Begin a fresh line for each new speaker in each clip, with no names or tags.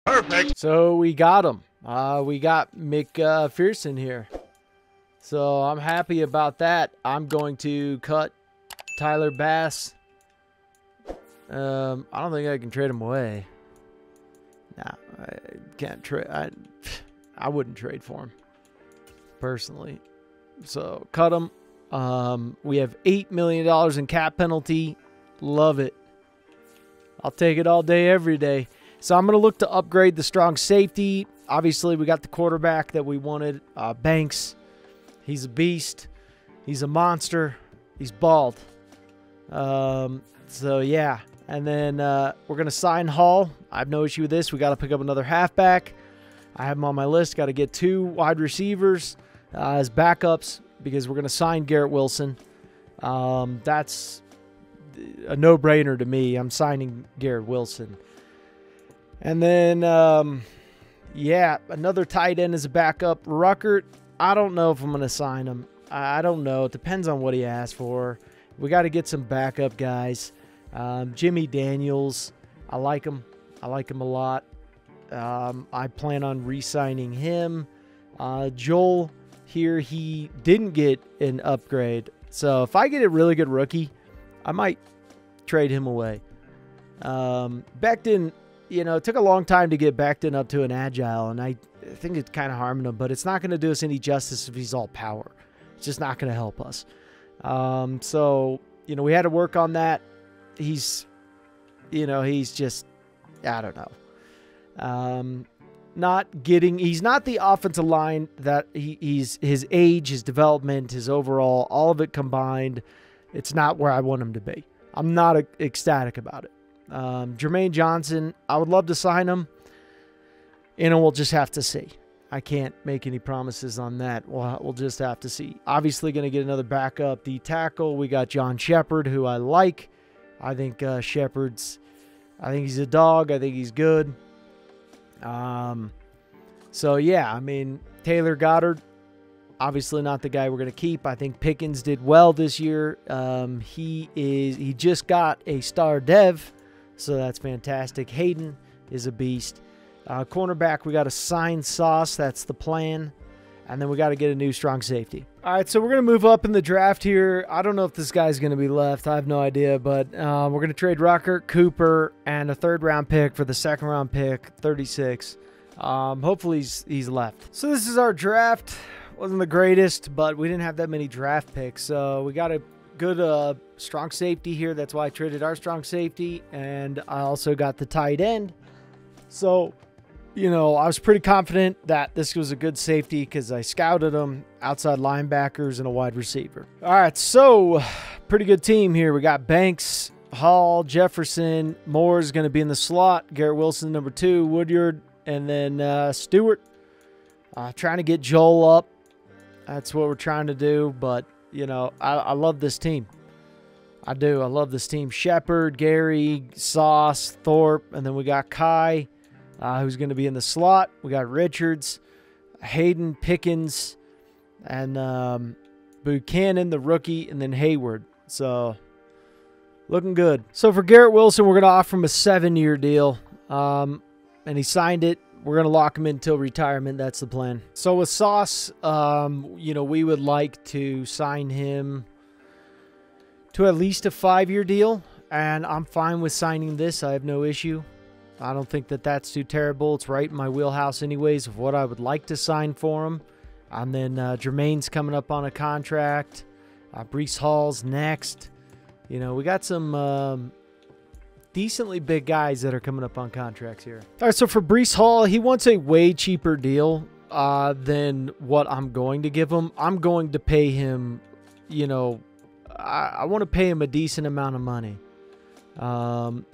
Perfect.
So we got him. We got McPherson here. So I'm happy about that. I'm going to cut Tyler Bass. I don't think I can trade him away. Nah, I can't trade. I wouldn't trade for him personally. So cut him. We have $8 million in cap penalty. Love it. I'll take it all day, every day. So I'm going to look to upgrade the strong safety. Obviously, we got the quarterback that we wanted, Banks. He's a beast. He's a monster. He's bald. So, yeah. And then we're going to sign Hall. I have no issue with this. We got to pick up another halfback. I have him on my list. Got to get 2 wide receivers as backups because we're going to sign Garrett Wilson. That's a no-brainer to me. I'm signing Garrett Wilson. And then, yeah, another tight end as a backup. Ruckert, I don't know if I'm going to sign him. I don't know. It depends on what he asks for. We got to get some backup guys. Jimmy Daniels, I like him. I like him a lot. I plan on re-signing him. Joel here, he didn't get an upgrade. So if I get a really good rookie, I might trade him away. Becton, you know, it took a long time to get Becton up to an agile, and I think it's kind of harming him, but it's not going to do us any justice if he's all power. It's just not going to help us. So, you know, we had to work on that. He's, you know, he's just, I don't know. He's not the offensive line that he's his age, his development, his overall, all of it combined. It's not where I want him to be. I'm not ecstatic about it. Jermaine Johnson, I would love to sign him. You know, we'll just have to see. I can't make any promises on that. We'll just have to see. Obviously going to get another backup. The tackle, we got John Shepard, who I like. I think Shepard's, I think he's a dog. I think he's good. So, yeah, I mean, Taylor Goddard, obviously not the guy we're going to keep. I think Pickens did well this year. He just got a star dev, so that's fantastic. Hayden is a beast. Cornerback, we got to sign Sauce. That's the plan. And then we got to get a new strong safety. All right, so we're going to move up in the draft here. I don't know if this guy's going to be left. I have no idea, but we're going to trade Rucker, Cooper, and a third-round pick for the second-round pick, 36. Hopefully he's left. So this is our draft. Wasn't the greatest, but we didn't have that many draft picks. So we got a good strong safety here. That's why I traded our strong safety, and I also got the tight end. So, you know, I was pretty confident that this was a good safety because I scouted them, outside linebackers, and a wide receiver. All right, so pretty good team here. We got Banks, Hall, Jefferson. Moore is going to be in the slot. Garrett Wilson, number 2. Woodyard, and then Stewart. Trying to get Joel up. That's what we're trying to do, but, you know, I love this team. I do. I love this team. Shepard, Gary, Sauce, Thorpe, and then we got Kai. Who's going to be in the slot. We got Richards, Hayden, Pickens, and Buchanan, the rookie, and then Hayward. So, looking good. So, for Garrett Wilson, we're going to offer him a 7-year deal. And he signed it. We're going to lock him in until retirement. That's the plan. So, with Sauce, you know, we would like to sign him to at least a 5-year deal. And I'm fine with signing this. I have no issue. I don't think that that's too terrible. It's right in my wheelhouse anyways of what I would like to sign for him. And then Jermaine's coming up on a contract. Breece Hall's next. You know, we got some decently big guys that are coming up on contracts here. All right, so for Breece Hall, he wants a way cheaper deal than what I'm going to give him. I'm going to pay him, you know, I want to pay him a decent amount of money.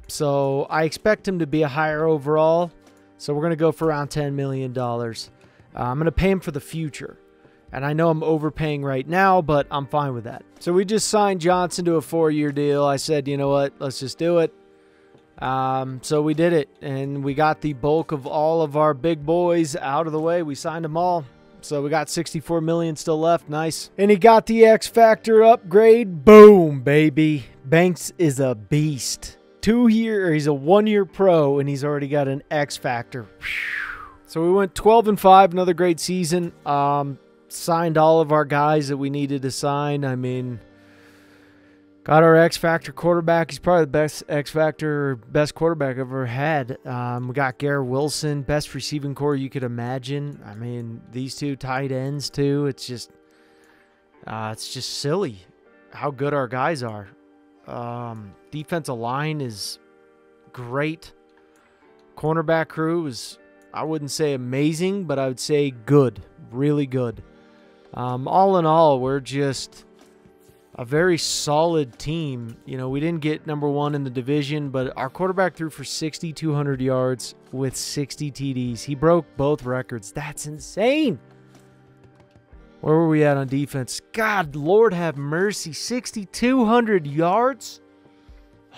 So I expect him to be a higher overall. So we're going to go for around $10 million. I'm going to pay him for the future. And I know I'm overpaying right now, but I'm fine with that. So we just signed Johnson to a 4-year deal. I said, you know what, let's just do it. So we did it. And we got the bulk of all of our big boys out of the way. We signed them all. So we got $64 million still left. Nice. And he got the X Factor upgrade. Boom, baby. Banks is a beast. he's a 1-year pro, and he's already got an X factor. So we went 12-5, another great season. Signed all of our guys that we needed to sign. I mean, got our X factor quarterback. He's probably the best X factor, best quarterback I've ever had. We got Garrett Wilson, best receiving core you could imagine. I mean, these two tight ends too. It's just silly how good our guys are. Defensive line is great. Cornerback crew is, I wouldn't say amazing, but I would say good, really good. All in all, we're just a very solid team. You know, we didn't get number one in the division, but our quarterback threw for 6,200 yards with 60 TDs. He broke both records. That's insane. Where were we at on defense? God, Lord have mercy. 6,200 yards?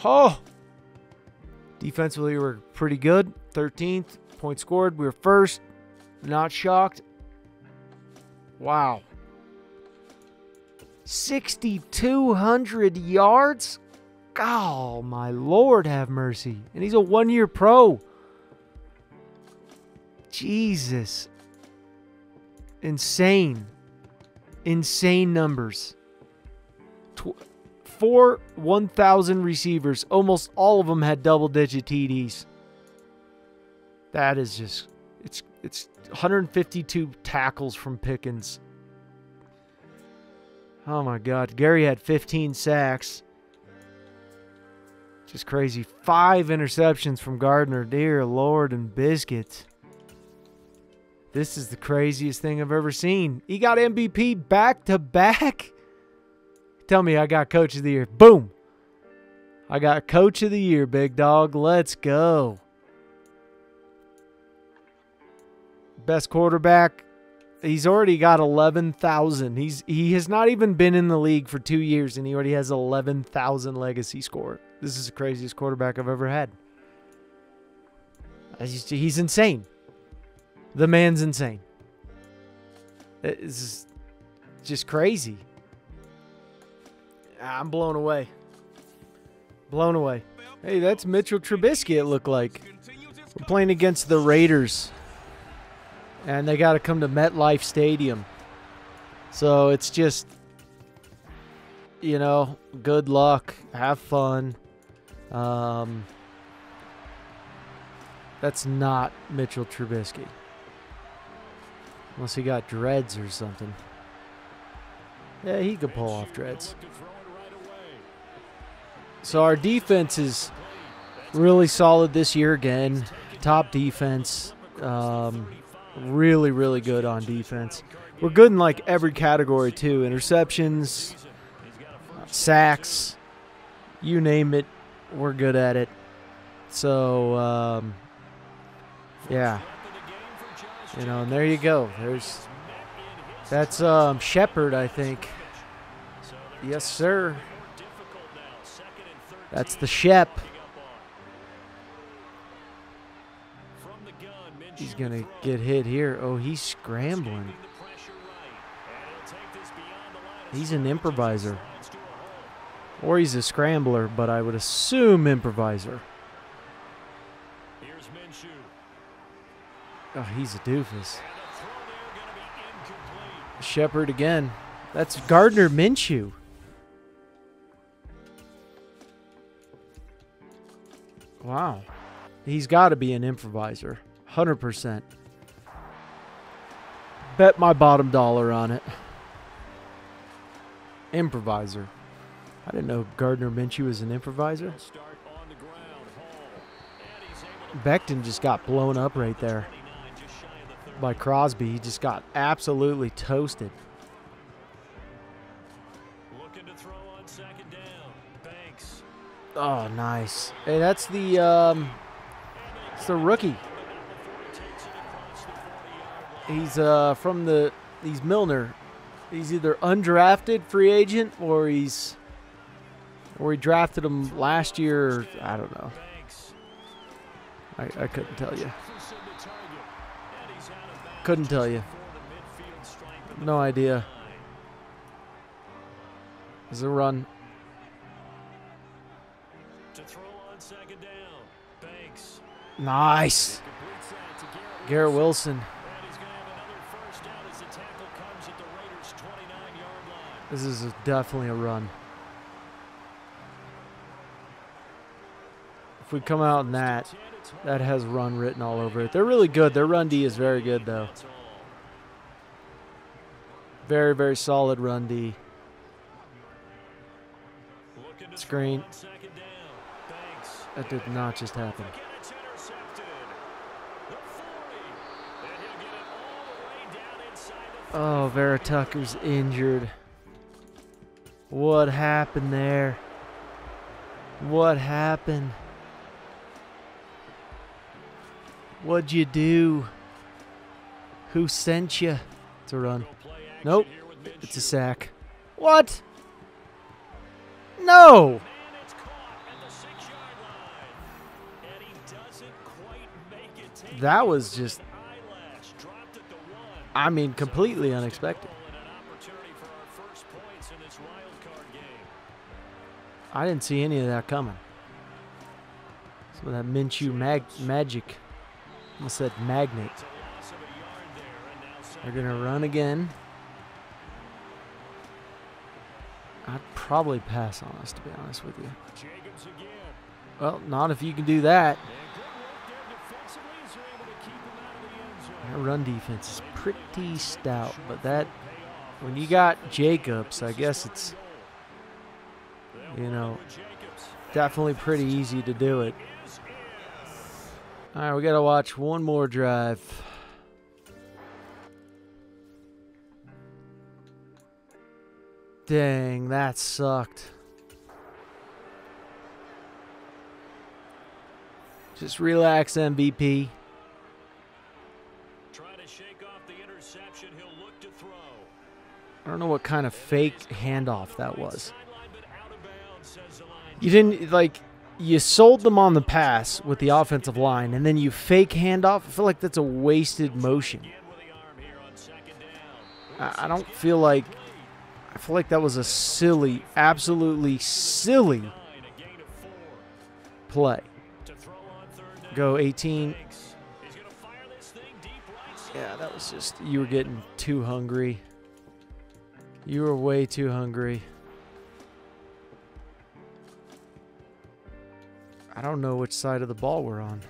Oh. Defensively, we were pretty good. 13th. Points scored. We were first. Not shocked. Wow. 6,200 yards? Oh, my Lord have mercy. And he's a 1-year pro. Jesus. Insane. Insane numbers. 1,000 receivers. Almost all of them had double-digit TDs. That is just... It's 152 tackles from Pickens. Oh, my God. Gary had 15 sacks. Just crazy. 5 interceptions from Gardner. Dear Lord and biscuits. This is the craziest thing I've ever seen. He got MVP back-to-back. Tell me I got Coach of the Year. Boom. I got Coach of the Year, big dog. Let's go. Best quarterback. He's already got 11,000. He has not even been in the league for 2 years, and he already has 11,000 legacy score. This is the craziest quarterback I've ever had. He's insane. The man's insane. It's just crazy. I'm blown away. Blown away. Hey, that's Mitchell Trubisky, it looked like. We're playing against the Raiders. And they got to come to MetLife Stadium. So it's just, you know, good luck. Have fun. That's not Mitchell Trubisky. Unless he got dreads or something. Yeah, he could pull off dreads. So our defense is really solid this year again. Top defense. Really, really good on defense. We're good in like every category too. Interceptions, sacks, you name it, we're good at it. So, yeah. You know, and there you go. That's Shepard, I think. Yes, sir. That's the Shep. He's going to get hit here. Oh, he's scrambling. He's an improviser. Or he's a scrambler, but I would assume improviser. Oh, he's a doofus. Shepard again. That's Gardner Minshew. Wow. He's got to be an improviser. 100%. Bet my bottom dollar on it. Improviser. I didn't know Gardner Minshew was an improviser. Becton just got blown up right there by Crosby. He just got absolutely toasted. Oh, nice. Hey, that's the it's the rookie. He's he's Milner. He's either undrafted free agent or he drafted him last year. Or, I don't know. I couldn't tell you. Couldn't tell you. No idea. There's a run. Nice. Garrett Wilson. This is definitely a run. If we come out in that has run written all over it. They're really good. Their run D is very good, though. Very, very solid run D. Screen. That did not just happen. Oh, Vera Tucker's injured. What happened there? What happened? What'd you do? Who sent you? It's a run. Nope. It's a sack. What? No! That was just, I mean, completely unexpected. I didn't see any of that coming. So that Minshew magic. Almost said magnet. They're going to run again. I'd probably pass on us, to be honest with you. Well, not if you can do that. Our run defense is pretty stout, but that, when you got Jacobs, I guess it's, you know, definitely pretty easy to do it. All right, we got to watch one more drive. Dang, that sucked. Just relax, MVP. I don't know what kind of fake handoff that was. You didn't, like, you sold them on the pass with the offensive line, and then you fake handoff. I feel like that's a wasted motion. I don't feel like, I feel like that was a silly, absolutely silly play. Go 18. Yeah, that was just, you were getting too hungry. You were way too hungry. I don't know which side of the ball we're on.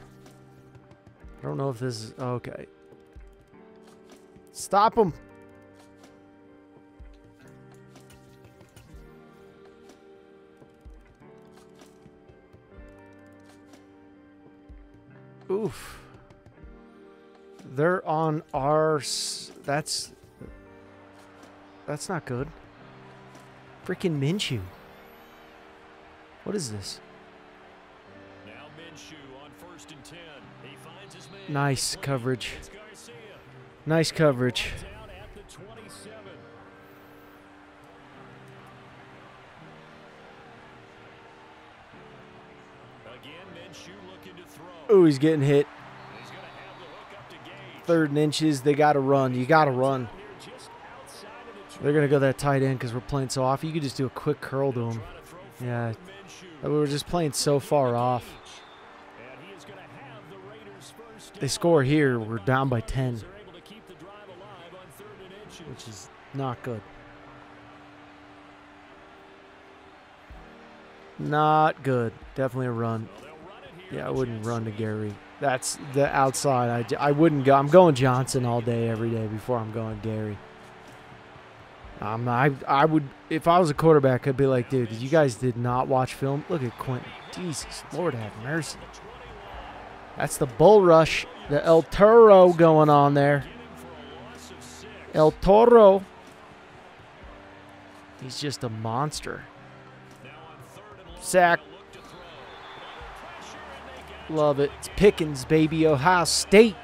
I don't know if this is, okay. Stop him. Oof. They're on our, that's not good. Freaking Minshew. What is this?
Now Minshew on 1st and 10. He finds his man.
Nice coverage. Nice coverage. Oh, he's getting hit. 3rd and inches. They got to run. You got to run. They're going to go that tight end because we're playing so off. You could just do a quick curl to him. Yeah. We were just playing so far off. They score here. We're down by 10. Which is not good. Not good. Definitely a run. Yeah, I wouldn't run to Gary. That's the outside. I wouldn't go. I'm going Johnson all day, every day before I'm going Gary. I would, if I was a quarterback, I'd be like, dude, you guys did not watch film? Look at Quentin. Jesus, Lord have mercy. That's the bull rush, the El Toro going on there. El Toro. He's just a monster. Sack. Love it. It's Pickens, baby. Ohio State.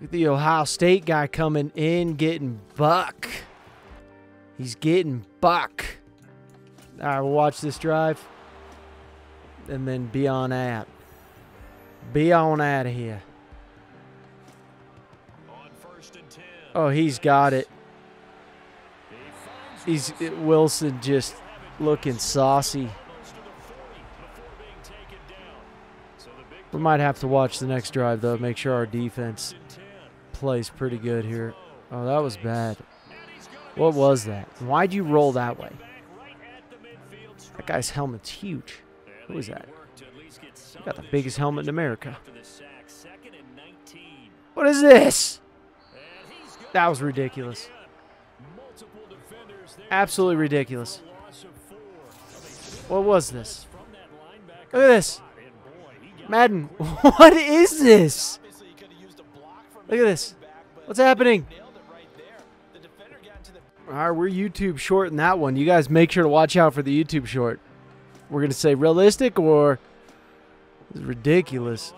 Look at the Ohio State guy coming in, getting buck. He's getting buck. All right, we'll watch this drive. And then be on out. Be on out of here. Oh, he's got it. He's Wilson just looking saucy. We might have to watch the next drive, though. Make sure our defense plays pretty good here. Oh, that was bad. What was that? Why'd you roll that way? That guy's helmet's huge. Who is that? He got the biggest helmet in America. What is this? That was ridiculous. Absolutely ridiculous. What was this? Look at this. Madden, what is this? Look at this. What's happening? All right, we're YouTube short in that one. You guys make sure to watch out for the YouTube short. We're going to say realistic or this is ridiculous.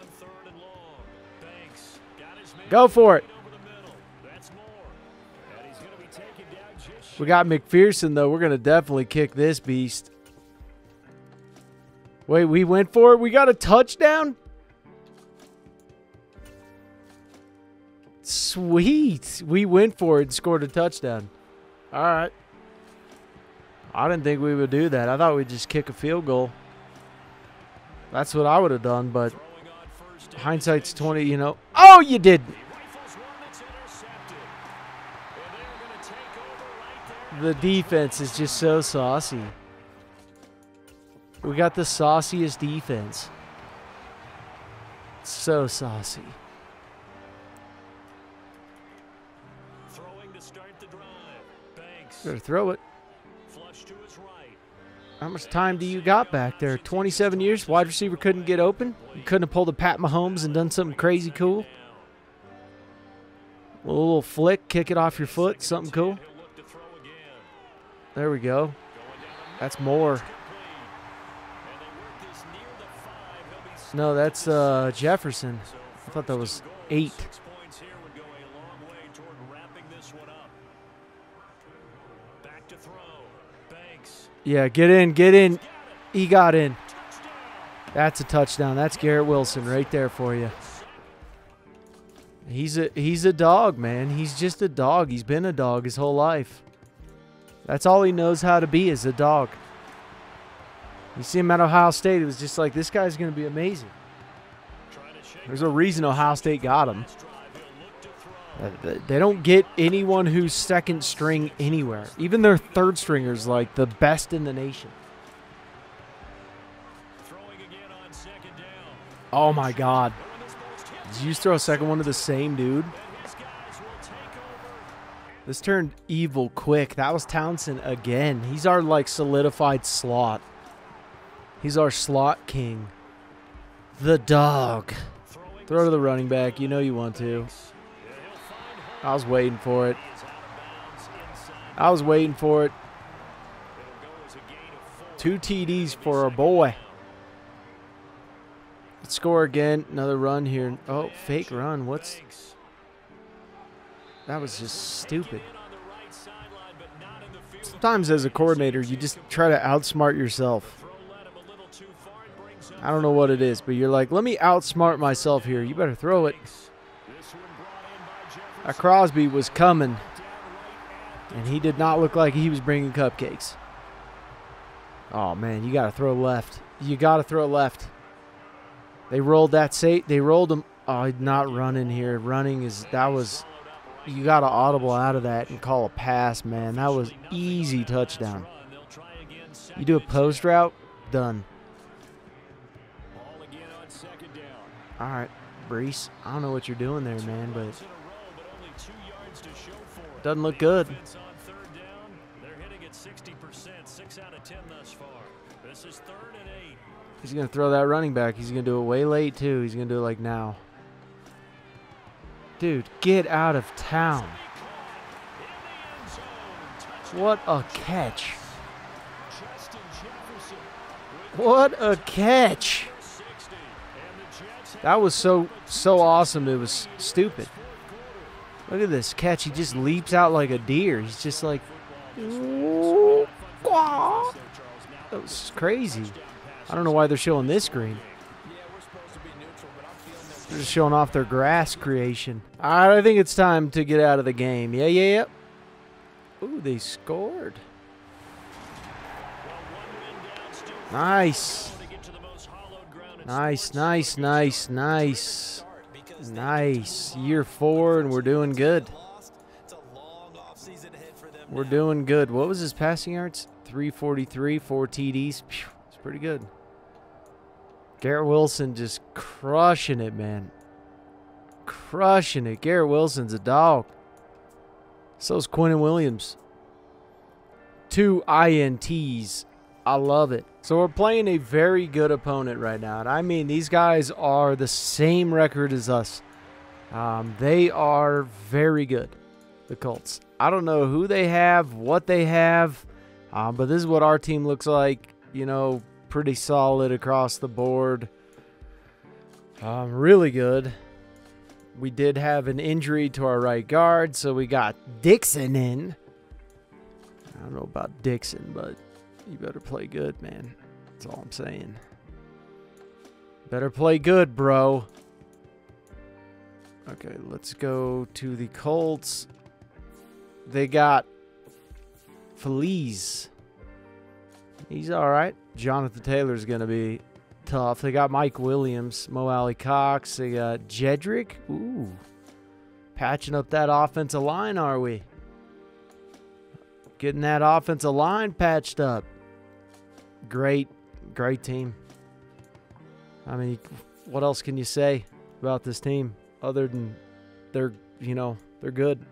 Go for it. We got McPherson, though. We're going to definitely kick this beast. Wait, we went for it? We got a touchdown? Sweet. We went for it and scored a touchdown. All right. I didn't think we would do that. I thought we'd just kick a field goal. That's what I would have done, but hindsight's 20, you know. Oh, you did. The defense is just so saucy. We got the sauciest defense. So saucy. Better throw it. How much time do you got back there? 27 years? Wide receiver couldn't get open? You couldn't have pulled a Pat Mahomes and done something crazy cool? A little flick, kick it off your foot, something cool. There we go. That's more. No, that's Jefferson. I thought that was 8. Yeah, get in, get in. He got in. That's a touchdown. That's Garrett Wilson right there for you. He's a dog, man. He's just a dog. He's been a dog his whole life. That's all he knows how to be is a dog. You see him at Ohio State, it was just like, this guy's going to be amazing. There's a reason Ohio State got him. They don't get anyone who's second string anywhere. Even their third stringers, like the best in the nation. Oh, my God. Did you just throw a second one to the same dude? This turned evil quick. That was Townsend again. He's our, like, solidified slot. He's our slot king. The dog. Throw to the running back. You know you want to. I was waiting for it. I was waiting for it. 2 TDs for our boy. Let's score again. Another run here. Oh, fake run. What's... That was just stupid. Sometimes as a coordinator, you just try to outsmart yourself. I don't know what it is, but you're like, let me outsmart myself here. You better throw it. Crosby was coming, and he did not look like he was bringing cupcakes. Oh, man, you got to throw left. You got to throw left. They rolled that safe. They rolled him. Oh, not running here. Running is, that was... You got to audible out of that and call a pass, man. That was easy touchdown. You do a post route, done. All right, Brees. I don't know what you're doing there, man, but doesn't look good. He's going to throw that running back. He's going to do it way late, too. He's going to do it like now. Dude, get out of town. What a catch. What a catch. That was so awesome. It was stupid. Look at this catch. He just leaps out like a deer. He's just like, that was crazy. I don't know why they're showing this screen. They're just showing off their grass creation. All right, I think it's time to get out of the game. Yeah. Ooh, they scored. Nice. Nice, nice, nice, nice. Nice. Year 4, and we're doing good. We're doing good. What was his passing yards? 343, 4 TDs. Phew, it's pretty good. Garrett Wilson just crushing it, man. Crushing it. Garrett Wilson's a dog. So's Quentin Williams. 2 INTs. I love it. So we're playing a very good opponent right now. And I mean, these guys are the same record as us. They are very good, the Colts. I don't know who they have, what they have, but this is what our team looks like. You know, pretty solid across the board. Really good. We did have an injury to our right guard, so we got Dixon in. I don't know about Dixon, but you better play good, man. That's all I'm saying. Better play good, bro. Okay, let's go to the Colts. They got Feliz. He's all right. Jonathan Taylor's going to be tough. They got Mike Williams, Mo Alley Cox. They got Jedrick. Ooh. Patching up that offensive line, are we? Getting that offensive line patched up. Great, great team. I mean, what else can you say about this team other than they're good.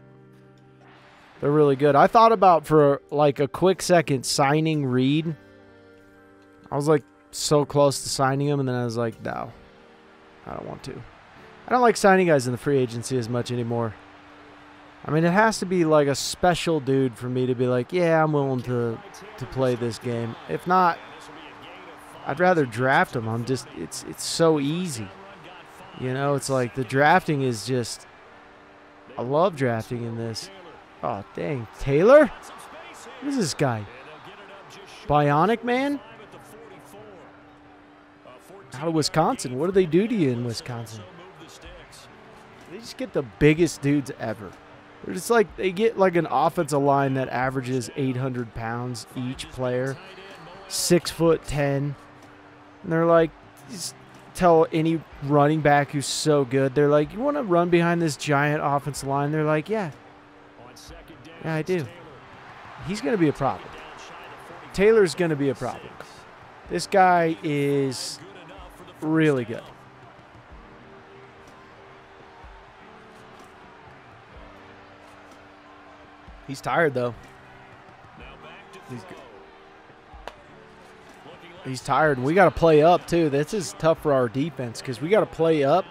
They're really good. I thought about for like a quick second signing Reed. I was like so close to signing him, and then I was like, no, I don't want to. I don't like signing guys in the free agency as much anymore. I mean, it has to be like a special dude for me to be like, yeah, I'm willing to play this game. If not, I'd rather draft him. It's so easy. You know, it's like the drafting is just, I love drafting in this. Oh, dang. Taylor? What is this guy? Bionic Man? Out of Wisconsin. What do they do to you in Wisconsin? They just get the biggest dudes ever. They're just like, they get like an offensive line that averages 800 pounds each player. 6'10". And they're like, just tell any running back who's so good, they're like, you want to run behind this giant offensive line? They're like, yeah. Yeah, I do. He's going to be a problem. Taylor's going to be a problem. This guy is really good. He's tired, though. He's tired. We got to play up, too. This is tough for our defense because we got to play up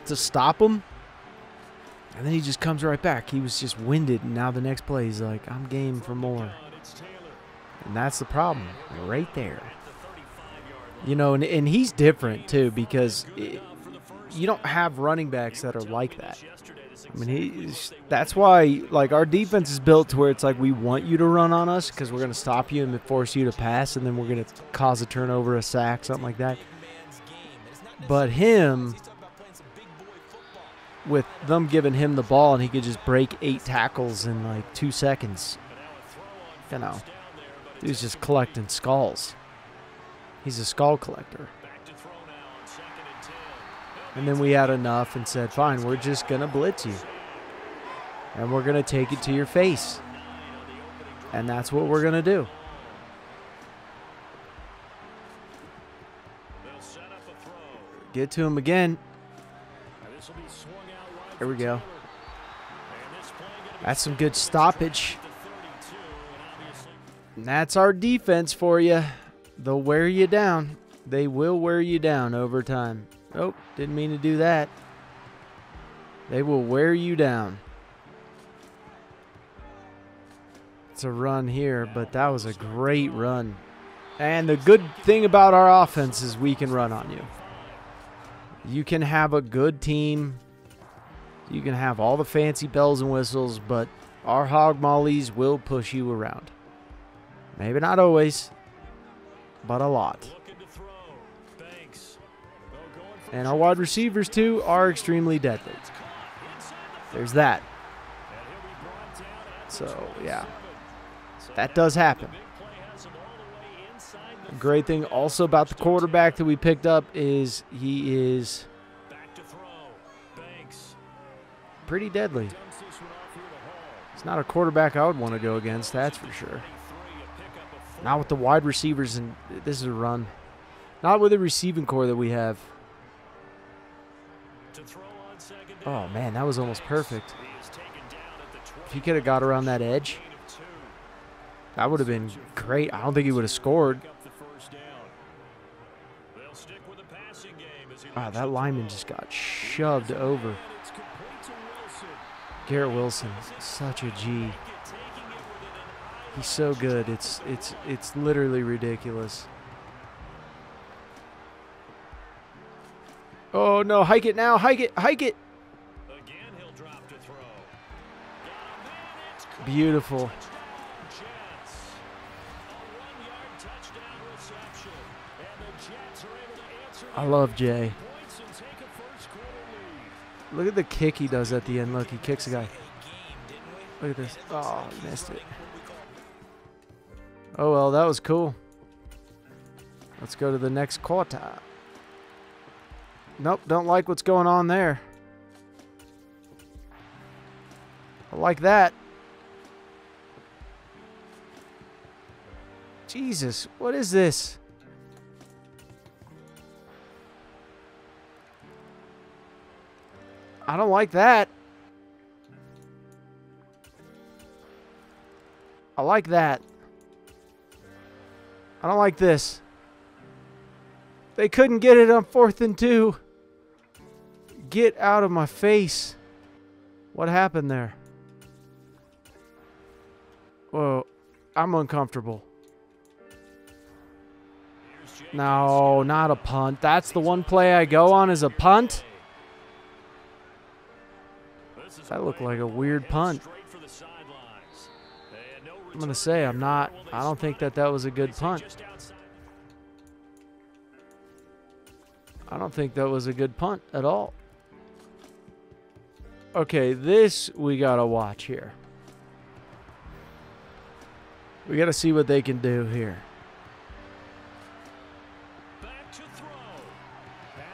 to stop him. And then he just comes right back. He was just winded, and now the next play he's like, I'm game for more. And that's the problem right there. You know, and he's different, too, because you don't have running backs that are like that. I mean, that's why, like, our defense is built to where it's like we want you to run on us because we're going to stop you and force you to pass, and then we're going to cause a turnover, a sack, something like that. But him, with them giving him the ball and he could just break 8 tackles in like 2 seconds. You know, he was just collecting skulls. He's a skull collector. And then we had enough and said, fine, we're just going to blitz you. And we're going to take it to your face. And that's what we're going to do. Get to him again. There we go. That's some good stoppage. And that's our defense for you. They'll wear you down. They will wear you down over time. Oh, didn't mean to do that. They will wear you down. It's a run here, but that was a great run. And the good thing about our offense is we can run on you. You can have a good team. You can have all the fancy bells and whistles, but our hog mollies will push you around. Maybe not always, but a lot. And our wide receivers, too, are extremely deadly. There's that. So, yeah. That does happen. Great thing also about the quarterback that we picked up is he is pretty deadly. He's not a quarterback I would want to go against, that's for sure. Not with the wide receivers, and this is a run. Not with the receiving core that we have. Oh, man, that was almost perfect. If he could have got around that edge, that would have been great. I don't think he would have scored. Wow, that lineman just got shoved over. Garrett Wilson, such a G. He's so good. It's literally ridiculous. Oh no, hike it now, hike it, hike it. Beautiful. I love Jay. Look at the kick he does at the end. Look, he kicks a guy. Look at this. Oh, he missed it. Oh, well, that was cool. Let's go to the next quarter. Nope, don't like what's going on there. I like that. Jesus, what is this? I don't like that. I like that. I don't like this. They couldn't get it on 4th and 2. Get out of my face. What happened there? Whoa, I'm uncomfortable. No, not a punt. That's the one play I go on is a punt. That looked like a weird punt. I'm going to say I don't think that was a good punt. I don't think that was a good punt at all. Okay, this we got to watch here. We got to see what they can do here.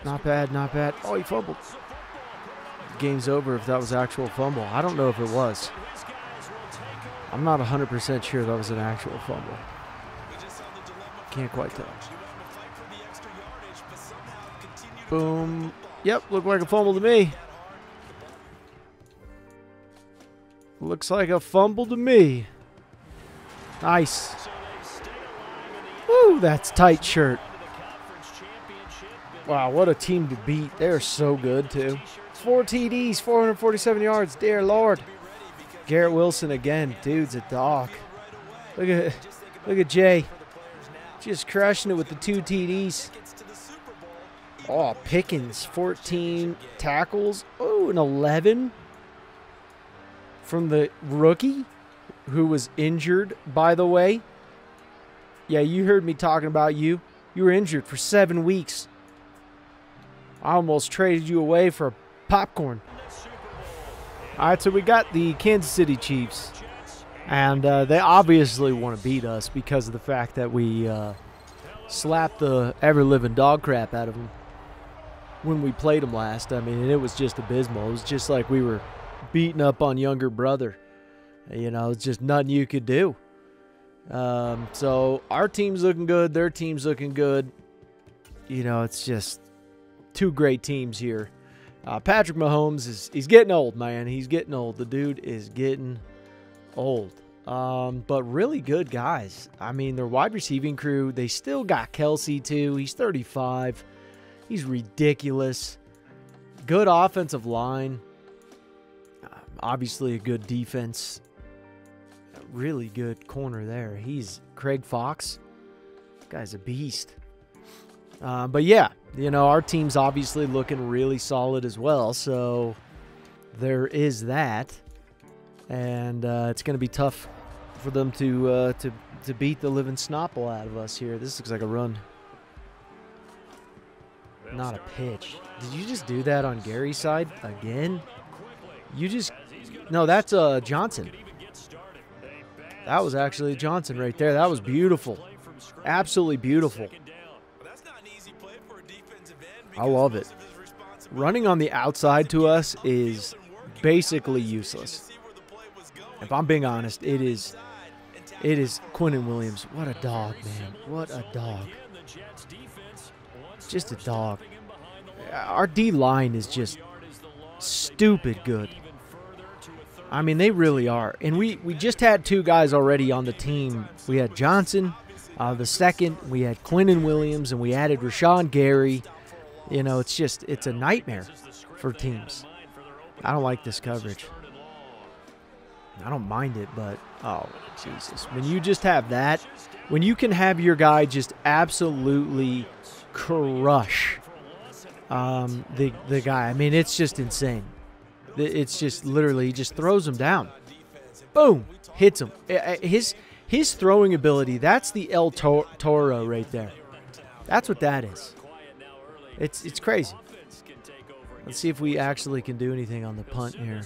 Not bad, not bad. Oh, he fumbled. Game's over if that was actual fumble. I don't know if it was. I'm not 100% sure that was an actual fumble. Can't quite tell. Boom. Yep, looked like a fumble to me. Looks like a fumble to me. Nice. Woo, that's tight shirt. Wow, what a team to beat. They're so good, too. 4 TDs, 447 yards. Dear Lord. Garrett Wilson again. Dude's a dog. Look at Jay. Just crushing it with the 2 TDs. Oh, Pickens, 14 tackles. Oh, an 11 from the rookie who was injured, by the way. Yeah, you heard me talking about you. You were injured for 7 weeks. I almost traded you away for popcorn. All right, so we got the Kansas City Chiefs, and they obviously want to beat us because of the fact that we slapped the ever-living dog crap out of them when we played them last. I mean, it was just abysmal. It was just like we were beating up on younger brother. You know, it's just nothing you could do. So our team's looking good. Their team's looking good. You know, it's just 2 great teams here. Patrick Mahomes he's getting old, man. He's getting old. The dude is getting old. But really good guys. I mean, their wide receiving crew, they still got Kelsey too. He's 35. He's ridiculous. Good offensive line. Obviously a good defense. A really good corner there. He's Craig Fox. This guy's a beast. But yeah, you know, our team's obviously looking really solid as well. So there is that. And it's going to be tough for them to beat the living snopple out of us here. This looks like a run. Not a pitch. Did you just do that on Gary's side again? You just... No, that's Johnson. That was actually Johnson right there. That was beautiful. Absolutely beautiful. I love it. Running on the outside to us is basically useless. If I'm being honest, it is Quinnen Williams. What a dog, man. What a dog. Just a dog. Our D-line is just stupid good. I mean, they really are. And we just had 2 guys already on the team. We had Johnson, the second. We had Quinnen Williams, and we added Rashawn Gary. You know, it's a nightmare for teams. I don't like this coverage. I don't mind it, but, oh, Jesus. When you just have that, when you can have your guy just absolutely crush the guy, I mean, it's just insane. It's just literally, he just throws him down. Boom, hits him. His throwing ability, that's the El Toro right there. That's what that is. It's crazy. Let's see if we actually can do anything on the punt here.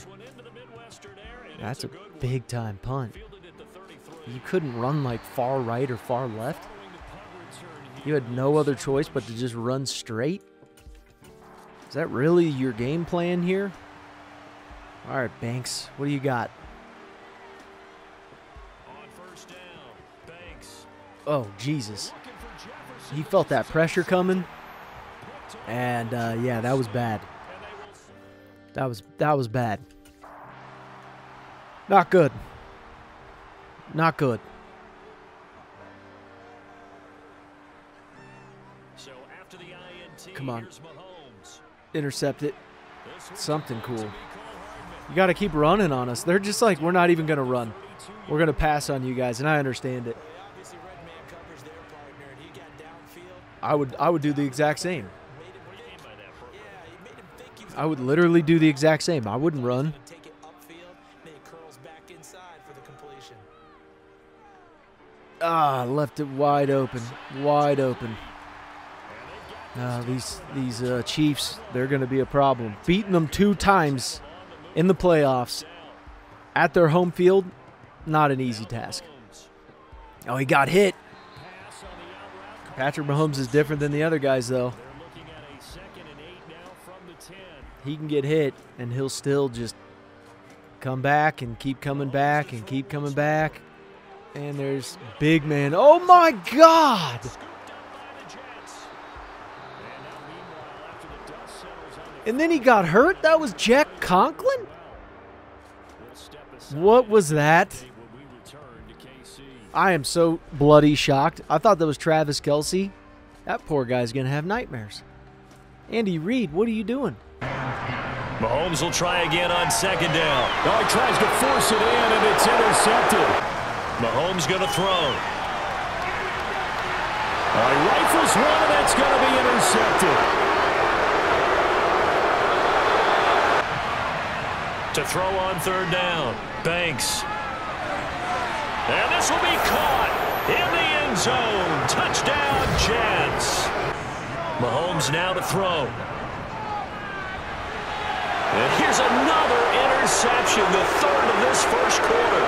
That's a big-time punt. You couldn't run like far right or far left? You had no other choice but to just run straight? Is that really your game plan here? All right, Banks, what do you got? Oh, Jesus. He felt that pressure coming. And, yeah, that was bad. That was bad. Not good. Not good. Come on. Intercept it. Something cool. You got to keep running on us. They're just like, we're not even going to run. We're going to pass on you guys, and I understand it. I would do the exact same. I would literally do the exact same. I wouldn't run. Ah, left it wide open. Wide open. These Chiefs, they're going to be a problem. Beating them 2 times in the playoffs at their home field, not an easy task. Oh, he got hit. Patrick Mahomes is different than the other guys, though. He can get hit, and he'll still just come back and keep coming back and keep coming back. And there's big man. Oh, my God! And then he got hurt? That was Jack Conklin? What was that? I am so bloody shocked. I thought that was Travis Kelce. That poor guy's going to have nightmares. Andy Reid, what are you doing?
Mahomes will try again on 2nd down. Oh, he tries to force it in, and it's intercepted. Mahomes going to throw. He rifles one, and that's going to be intercepted. To throw on 3rd down. Banks. And this will be caught in the end zone. Touchdown, Jets. Mahomes now to throw. And here's another interception, the 3rd of this first quarter.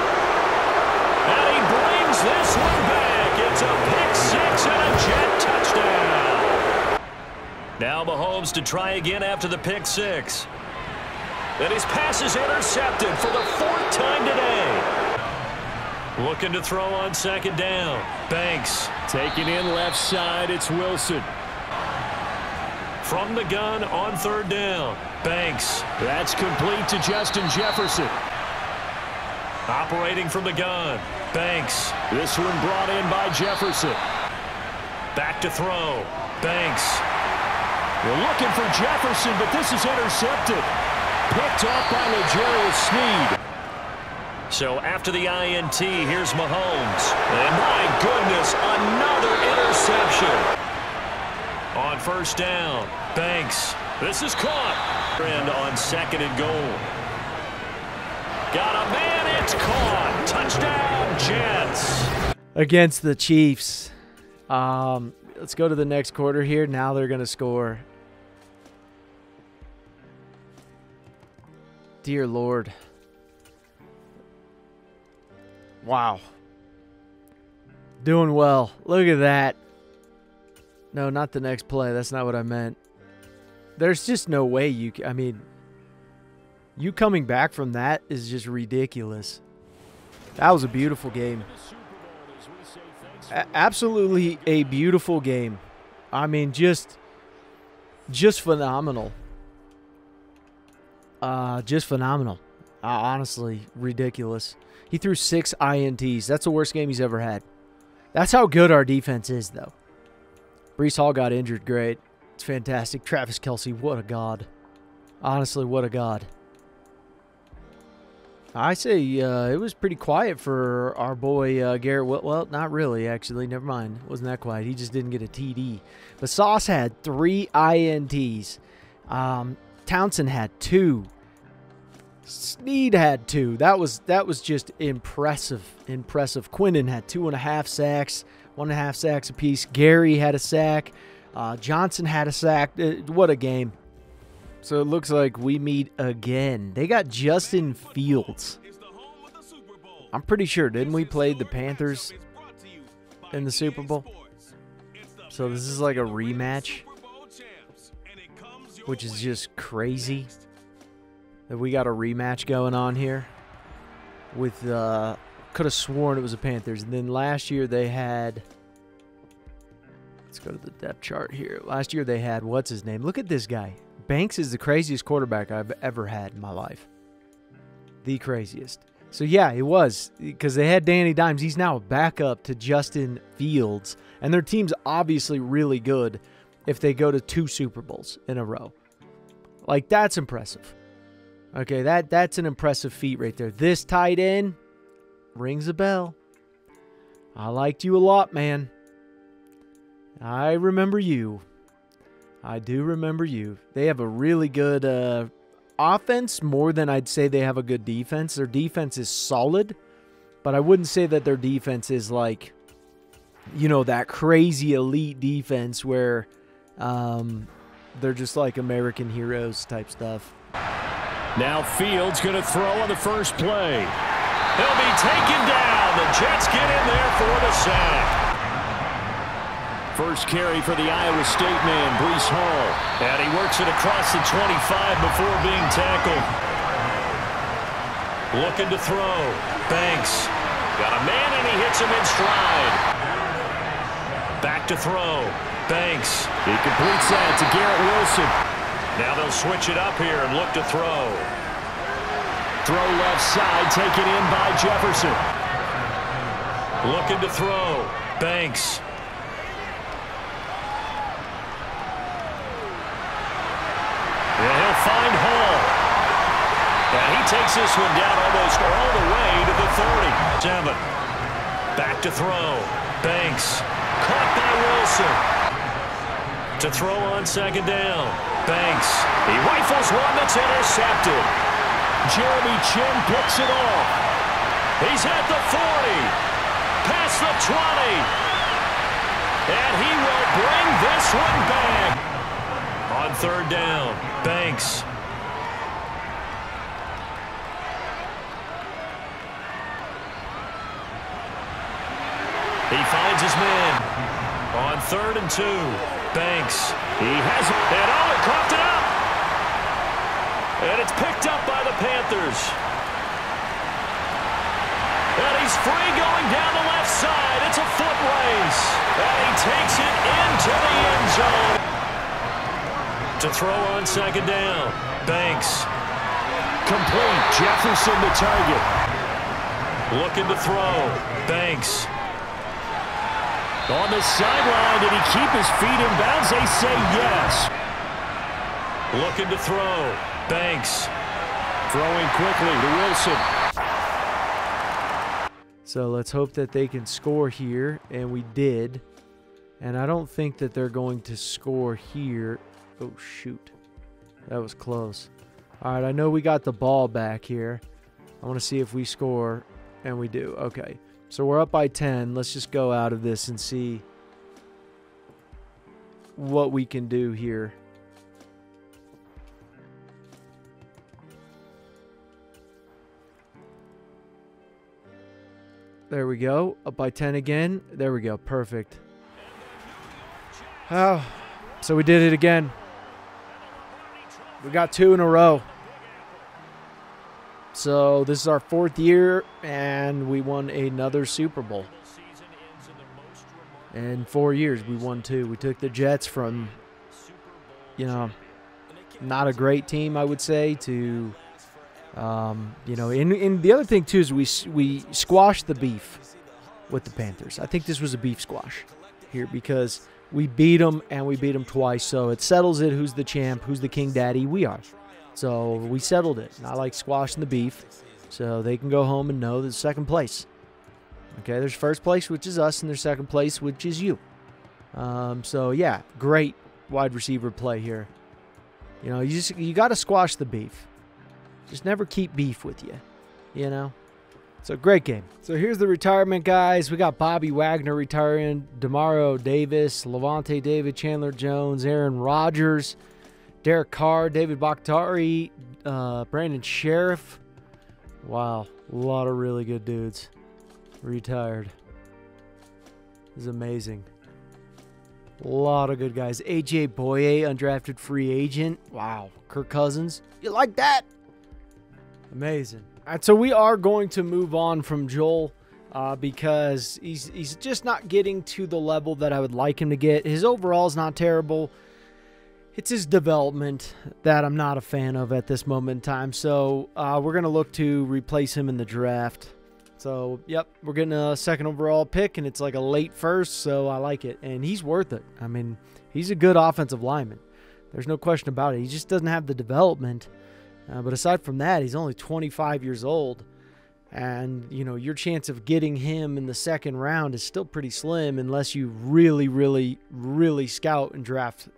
And he brings this one back. It's a pick 6 and a Jet touchdown. Now Mahomes to try again after the pick 6. And his pass is intercepted for the 4th time today. Looking to throw on 2nd down. Banks taking in left side. It's Wilson. From the gun on 3rd down. Banks. That's complete to Justin Jefferson. Operating from the gun. Banks. This one brought in by Jefferson. Back to throw. Banks. We're looking for Jefferson, but this is intercepted. Picked off by L'Jarius Sneed. So after the INT, here's Mahomes. And my goodness, another interception. On 1st down, Banks. This is caught. And on 2nd and goal. Got a man, it's caught. Touchdown, Jets.
Against the Chiefs. Let's go to the next quarter here. Now they're going to score. Dear Lord. Wow. Doing well. Look at that. No, not the next play. That's not what I meant. There's just no way you... I mean, you coming back from that is just ridiculous. That was a beautiful game. Absolutely a beautiful game. I mean, just phenomenal. Just phenomenal. Honestly, ridiculous. He threw 6 INTs. That's the worst game he's ever had. That's how good our defense is, though. Breece Hall got injured. Great. It's fantastic. Travis Kelce, what a god. Honestly, what a god. I say it was pretty quiet for our boy Garrett. Well, not really, actually. Never mind. It wasn't that quiet. He just didn't get a TD. But Sauce had 3 INTs. Townsend had 2. Snead had 2. That was just impressive. Impressive. Quinnen had 2.5 sacks, 1.5 sacks apiece. Gary had a sack. Johnson had a sack. What a game. So it looks like we meet again. They got Justin Fields. I'm pretty sure, didn't we play the Panthers in the Super Bowl? So this is like a rematch, which is just crazy that we got a rematch going on here. With could have sworn it was the Panthers. And then last year they had... Let's go to the depth chart here. Last year they had, what's his name? Look at this guy. Banks is the craziest quarterback I've ever had in my life. The craziest. So, yeah, it was. Because they had Danny Dimes. He's now a backup to Justin Fields. And their team's obviously really good if they go to 2 Super Bowls in a row. Like, that's impressive. Okay, that's an impressive feat right there. This tight end rings a bell. I liked you a lot, man. I remember you. I do remember you. They have a really good offense, more than I'd say they have a good defense. Their defense is solid, but I wouldn't say that their defense is like, you know, that crazy elite defense where they're just like American heroes type stuff.
Now Fields going to throw on the first play. He'll be taken down. The Jets get in there for the sack. First carry for the Iowa State man, Breece Hall. And he works it across the 25 before being tackled. Looking to throw. Banks. Got a man and he hits him in stride. Back to throw. Banks. He completes that to Garrett Wilson. Now they'll switch it up here and look to throw. Throw left side, taken in by Jefferson. Looking to throw. Banks. And he'll find Hall. And he takes this one down almost all the way to the 30. 7. Back to throw. Banks. Caught by Wilson. To throw on second down. Banks. He rifles one that's intercepted. Jeremy Chin picks it off. He's at the 40. Past the 20. And he will bring this one back. On third down, Banks. He finds his man. On 3rd and 2, Banks. He has it. And oh, it coughed it up. And it's picked up by the Panthers. And he's free going down the left side. It's a foot race. And he takes it into the end zone. To throw on second down. Banks. Complete. Jefferson the target. Looking to throw. Banks. On the sideline, did he keep his feet in bounds? They say yes. Looking to throw. Banks. Throwing quickly to Wilson.
So let's hope that they can score here, and we did. And I don't think that they're going to score here. Oh, shoot. That was close. All right, I know we got the ball back here. I want to see if we score, and we do. Okay, so we're up by 10. Let's just go out of this and see what we can do here. There we go. Up by 10 again. There we go. Perfect. Oh, so we did it again. We got 2 in a row. So this is our 4th year, and we won another Super Bowl. In 4 years, we won 2. We took the Jets from, you know, not a great team, I would say, to, you know, and the other thing, too, is we squashed the beef with the Panthers. I think this was a beef squash here because we beat them, and we beat them twice. So it settles it. Who's the champ? Who's the king daddy? We are. So we settled it. And I like squashing the beef so they can go home and know there's second place. Okay, there's first place, which is us, and there's second place, which is you. So, yeah, great wide receiver play here. You know, you got to squash the beef. Just never keep beef with you, you know. So, great game. So, here's the retirement, guys. We got Bobby Wagner retiring, Demario Davis, Levante David, Chandler Jones, Aaron Rodgers, Derek Carr, David Bakhtiari, Brandon Sheriff. Wow, a lot of really good dudes retired. This is amazing. A lot of good guys. A.J. Boye, undrafted free agent. Wow. Kirk Cousins. You like that? Amazing. All right, so we are going to move on from Joel because he's just not getting to the level that I would like him to get. His overall is not terrible. It's his development that I'm not a fan of at this moment in time. So we're going to look to replace him in the draft. So, yep, we're getting a 2nd overall pick, and it's like a late first, so I like it. And he's worth it. I mean, he's a good offensive lineman. There's no question about it. He just doesn't have the development. But aside from that, he's only 25 years old. And, you know, your chance of getting him in the 2nd round is still pretty slim unless you really, really, really scout and draft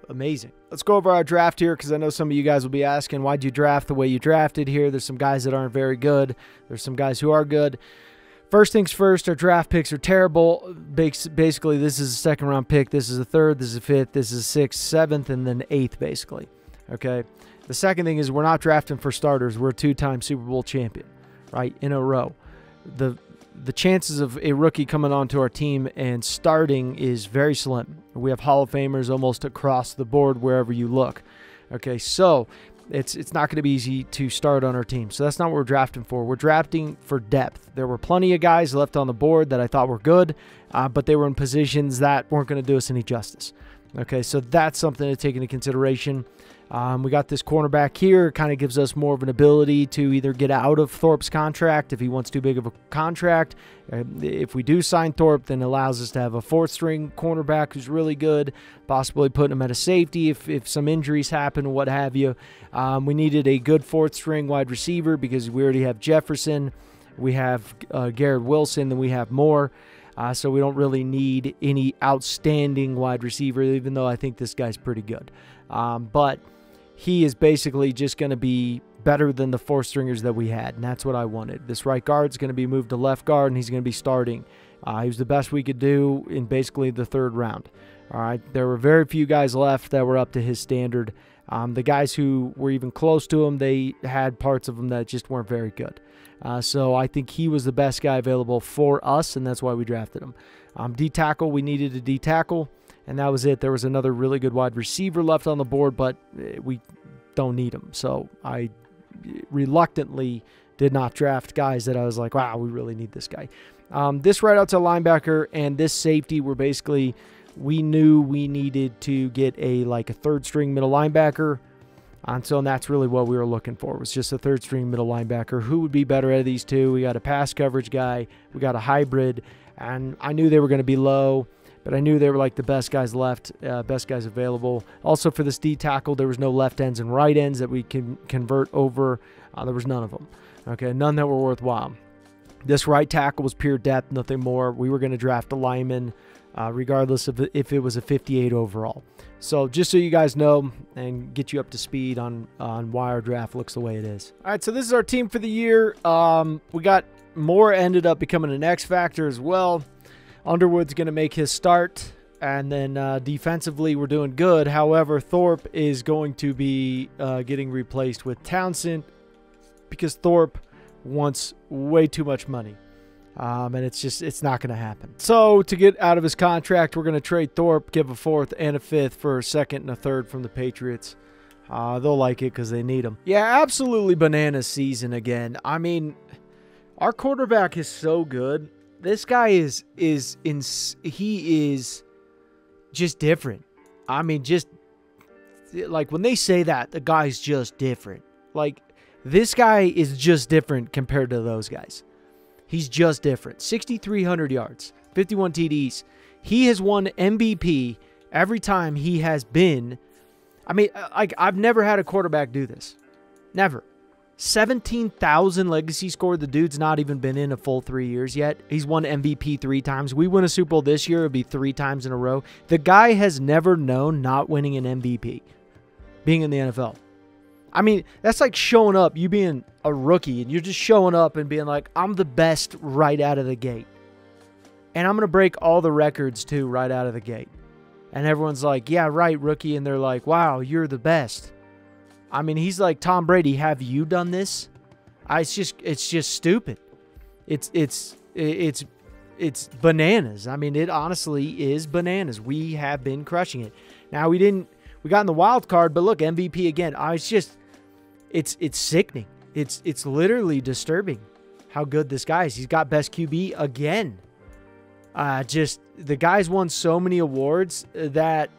amazing. Let's go over our draft here because I know some of you guys will be asking, why'd you draft the way you drafted here? There's some guys that aren't very good. There's some guys who are good. First things first, our draft picks are terrible. Basically, this is a 2nd round pick. This is a 3rd. This is a 5th. This is a 6th, 7th, and then 8th, basically. Okay. The second thing is we're not drafting for starters. We're a 2-time Super Bowl champion. Right, in a row. The chances of a rookie coming onto our team and starting is very slim. We have Hall of Famers almost across the board wherever you look. Okay, so it's not going to be easy to start on our team. So that's not what we're drafting for. We're drafting for depth. There were plenty of guys left on the board that I thought were good, but they were in positions that weren't going to do us any justice. Okay, so that's something to take into consideration. We got this cornerback here. Kind of gives us more of an ability to either get out of Thorpe's contract if he wants too big of a contract. If we do sign Thorpe, then it allows us to have a 4th-string cornerback who's really good, possibly putting him at a safety if some injuries happen or what have you. We needed a good 4th-string wide receiver because we already have Jefferson. We have Garrett Wilson, then we have Moore. So we don't really need any outstanding wide receiver, even though I think this guy's pretty good. But he is basically just going to be better than the 4th-stringers that we had, and that's what I wanted. This right guard's going to be moved to left guard, and he's going to be starting. He was the best we could do in basically the 3rd round. All right, there were very few guys left that were up to his standard. The guys who were even close to him, they had parts of them that just weren't very good. So I think he was the best guy available for us, and that's why we drafted him. D-tackle, we needed a D-tackle, and that was it. There was another really good wide receiver left on the board, but we don't need him. So I reluctantly did not draft guys that I was like, wow, we really need this guy. This right outside linebacker and this safety were basically, we knew we needed to get a 3rd-string middle linebacker. And that's really what we were looking for, was just a 3rd-string middle linebacker. Who would be better out of these two? We got a pass coverage guy. We got a hybrid. And I knew they were going to be low, but I knew they were like the best guys left, best guys available. Also for this D-tackle, there was no left ends and right ends that we can convert over. There was none of them. Okay, none that were worthwhile. This right tackle was pure depth, nothing more. We were going to draft a lineman regardless of if it was a 58 overall. So just so you guys know and get you up to speed on why our draft looks the way it is. All right, so this is our team for the year. We got Moore ended up becoming an X factor as well. Underwood's going to make his start, and then defensively we're doing good. However, Thorpe is going to be getting replaced with Townsend because Thorpe wants way too much money. And it's not going to happen. So to get out of his contract, we're going to trade Thorpe, give a 4th and a 5th for a 2nd and a 3rd from the Patriots. They'll like it because they need him. Yeah, absolutely bananas season again. I mean, our quarterback is so good. This guy is just different. I mean, just like when they say that, the guy's just different. Like, this guy is just different compared to those guys. He's just different. 6,300 yards, 51 TDs. He has won MVP every time he has been. I mean, like, I've never had a quarterback do this. Never. 17,000 legacy score. The dude's not even been in a full 3 years yet. He's won MVP 3 times. We win a Super Bowl this year, it'll be 3 times in a row. The guy has never known not winning an MVP, being in the NFL. I mean, that's like showing up, you being a rookie, and you're just showing up and being like, I'm the best right out of the gate. And I'm going to break all the records, too, right out of the gate. And everyone's like, yeah, right, rookie. And they're like, wow, you're the best. I mean, he's like, Tom Brady, have you done this? It's just stupid. It's bananas. I mean, it honestly is bananas. We have been crushing it. Now, we got in the wild card, but look, MVP again. It's sickening. It's literally disturbing how good this guy is. He's got best QB again. The guy's won so many awards that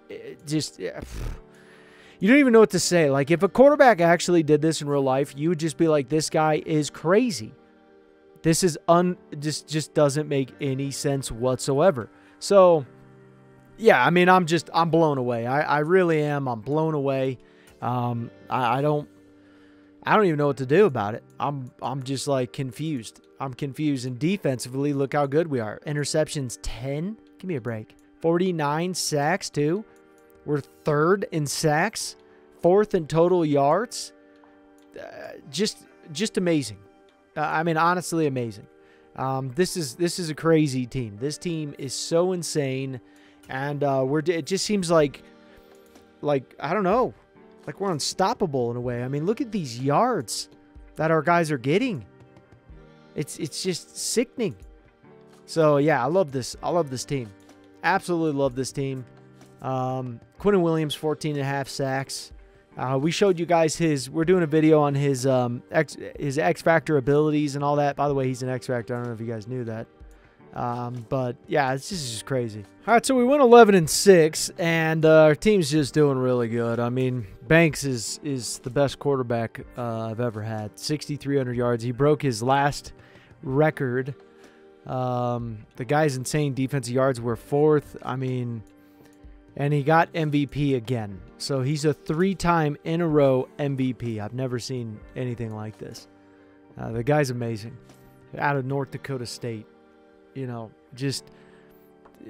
you don't even know what to say. Like, if a quarterback actually did this in real life, you would just be like, this guy is crazy. This is just doesn't make any sense whatsoever. So, yeah, I mean, I'm blown away. I really am. I'm blown away. I don't even know what to do about it. I'm just like confused. I'm confused. And defensively, look how good we are. Interceptions 10. Give me a break. 49 sacks too. We're 3rd in sacks, 4th in total yards. Just amazing. I mean, honestly amazing. This is a crazy team. This team is so insane, and it just seems like I don't know. Like, we're unstoppable in a way. I mean, look at these yards that our guys are getting. It's just sickening. So, yeah, I love this. I love this team. Absolutely love this team. Quinnen Williams, 14.5 sacks. We showed you guys we're doing a video on his X-Factor abilities and all that. By the way, he's an X-Factor. I don't know if you guys knew that. But yeah, this is just crazy. All right, so we went 11-6, and our team's just doing really good. I mean, Banks is the best quarterback I've ever had. 6,300 yards. He broke his last record. The guy's insane defensive yards were 4th. I mean, and he got MVP again. So he's a 3-time in a row MVP. I've never seen anything like this. The guy's amazing. Out of North Dakota State. You know, it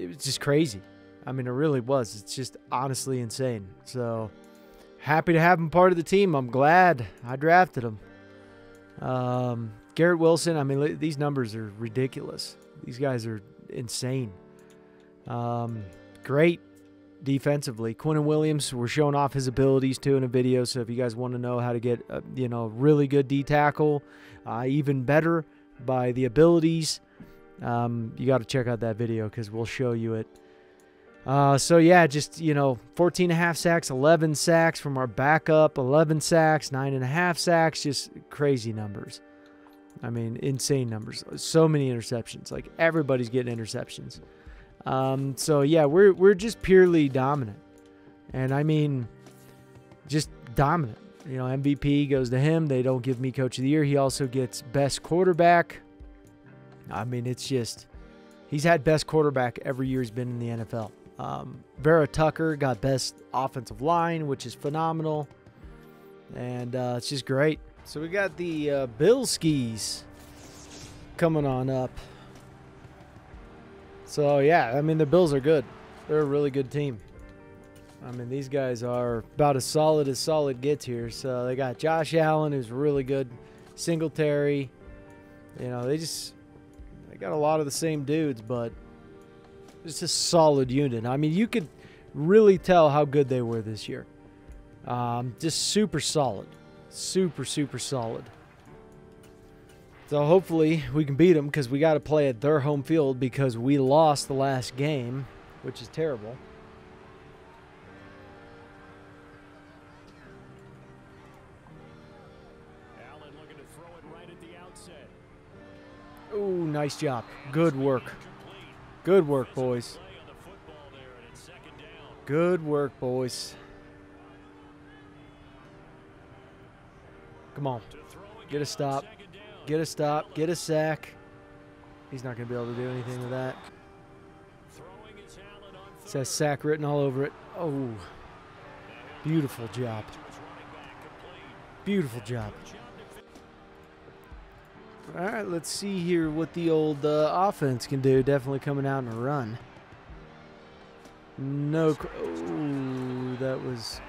was just crazy. I mean, it really was. It's just honestly insane. So, happy to have him part of the team. I'm glad I drafted him. Garrett Wilson, I mean, these numbers are ridiculous. These guys are insane. Great defensively. Quinnen Williams, we're showing off his abilities too in a video. So, if you guys want to know how to get, really good D tackle, even better by the abilities, you got to check out that video because we'll show you it. So yeah, just 14.5 sacks, 11 sacks from our backup, 11 sacks, 9.5 sacks, just crazy numbers. I mean, insane numbers. So many interceptions. Like, everybody's getting interceptions. So yeah, we're just purely dominant, and I mean, just dominant. MVP goes to him. They don't give me Coach of the Year. He also gets best quarterback. I mean, it's just, he's had best quarterback every year he's been in the NFL. Vera Tucker got best offensive line, which is phenomenal. And it's just great. So we got the Bilskis coming on up. So, yeah, I mean, the Bills are good. They're a really good team. I mean, these guys are about as solid gets here. So they got Josh Allen, who's really good. Singletary. They got a lot of the same dudes, but it's a solid unit. I mean, you could really tell how good they were this year. Just super solid. Super, super solid. So hopefully we can beat them because we got to play at their home field because we lost the last game, which is terrible.
Allen looking to throw it right at the outset.
Ooh, nice job. Good work. Good work, boys. Good work, boys. Come on. Get a stop. Get a stop. Get a sack. He's not going to be able to do anything with that. It says sack written all over it. Oh. Beautiful job. Beautiful job. All right, let's see here what the old offense can do. Definitely coming out in a run. No. Oh, that was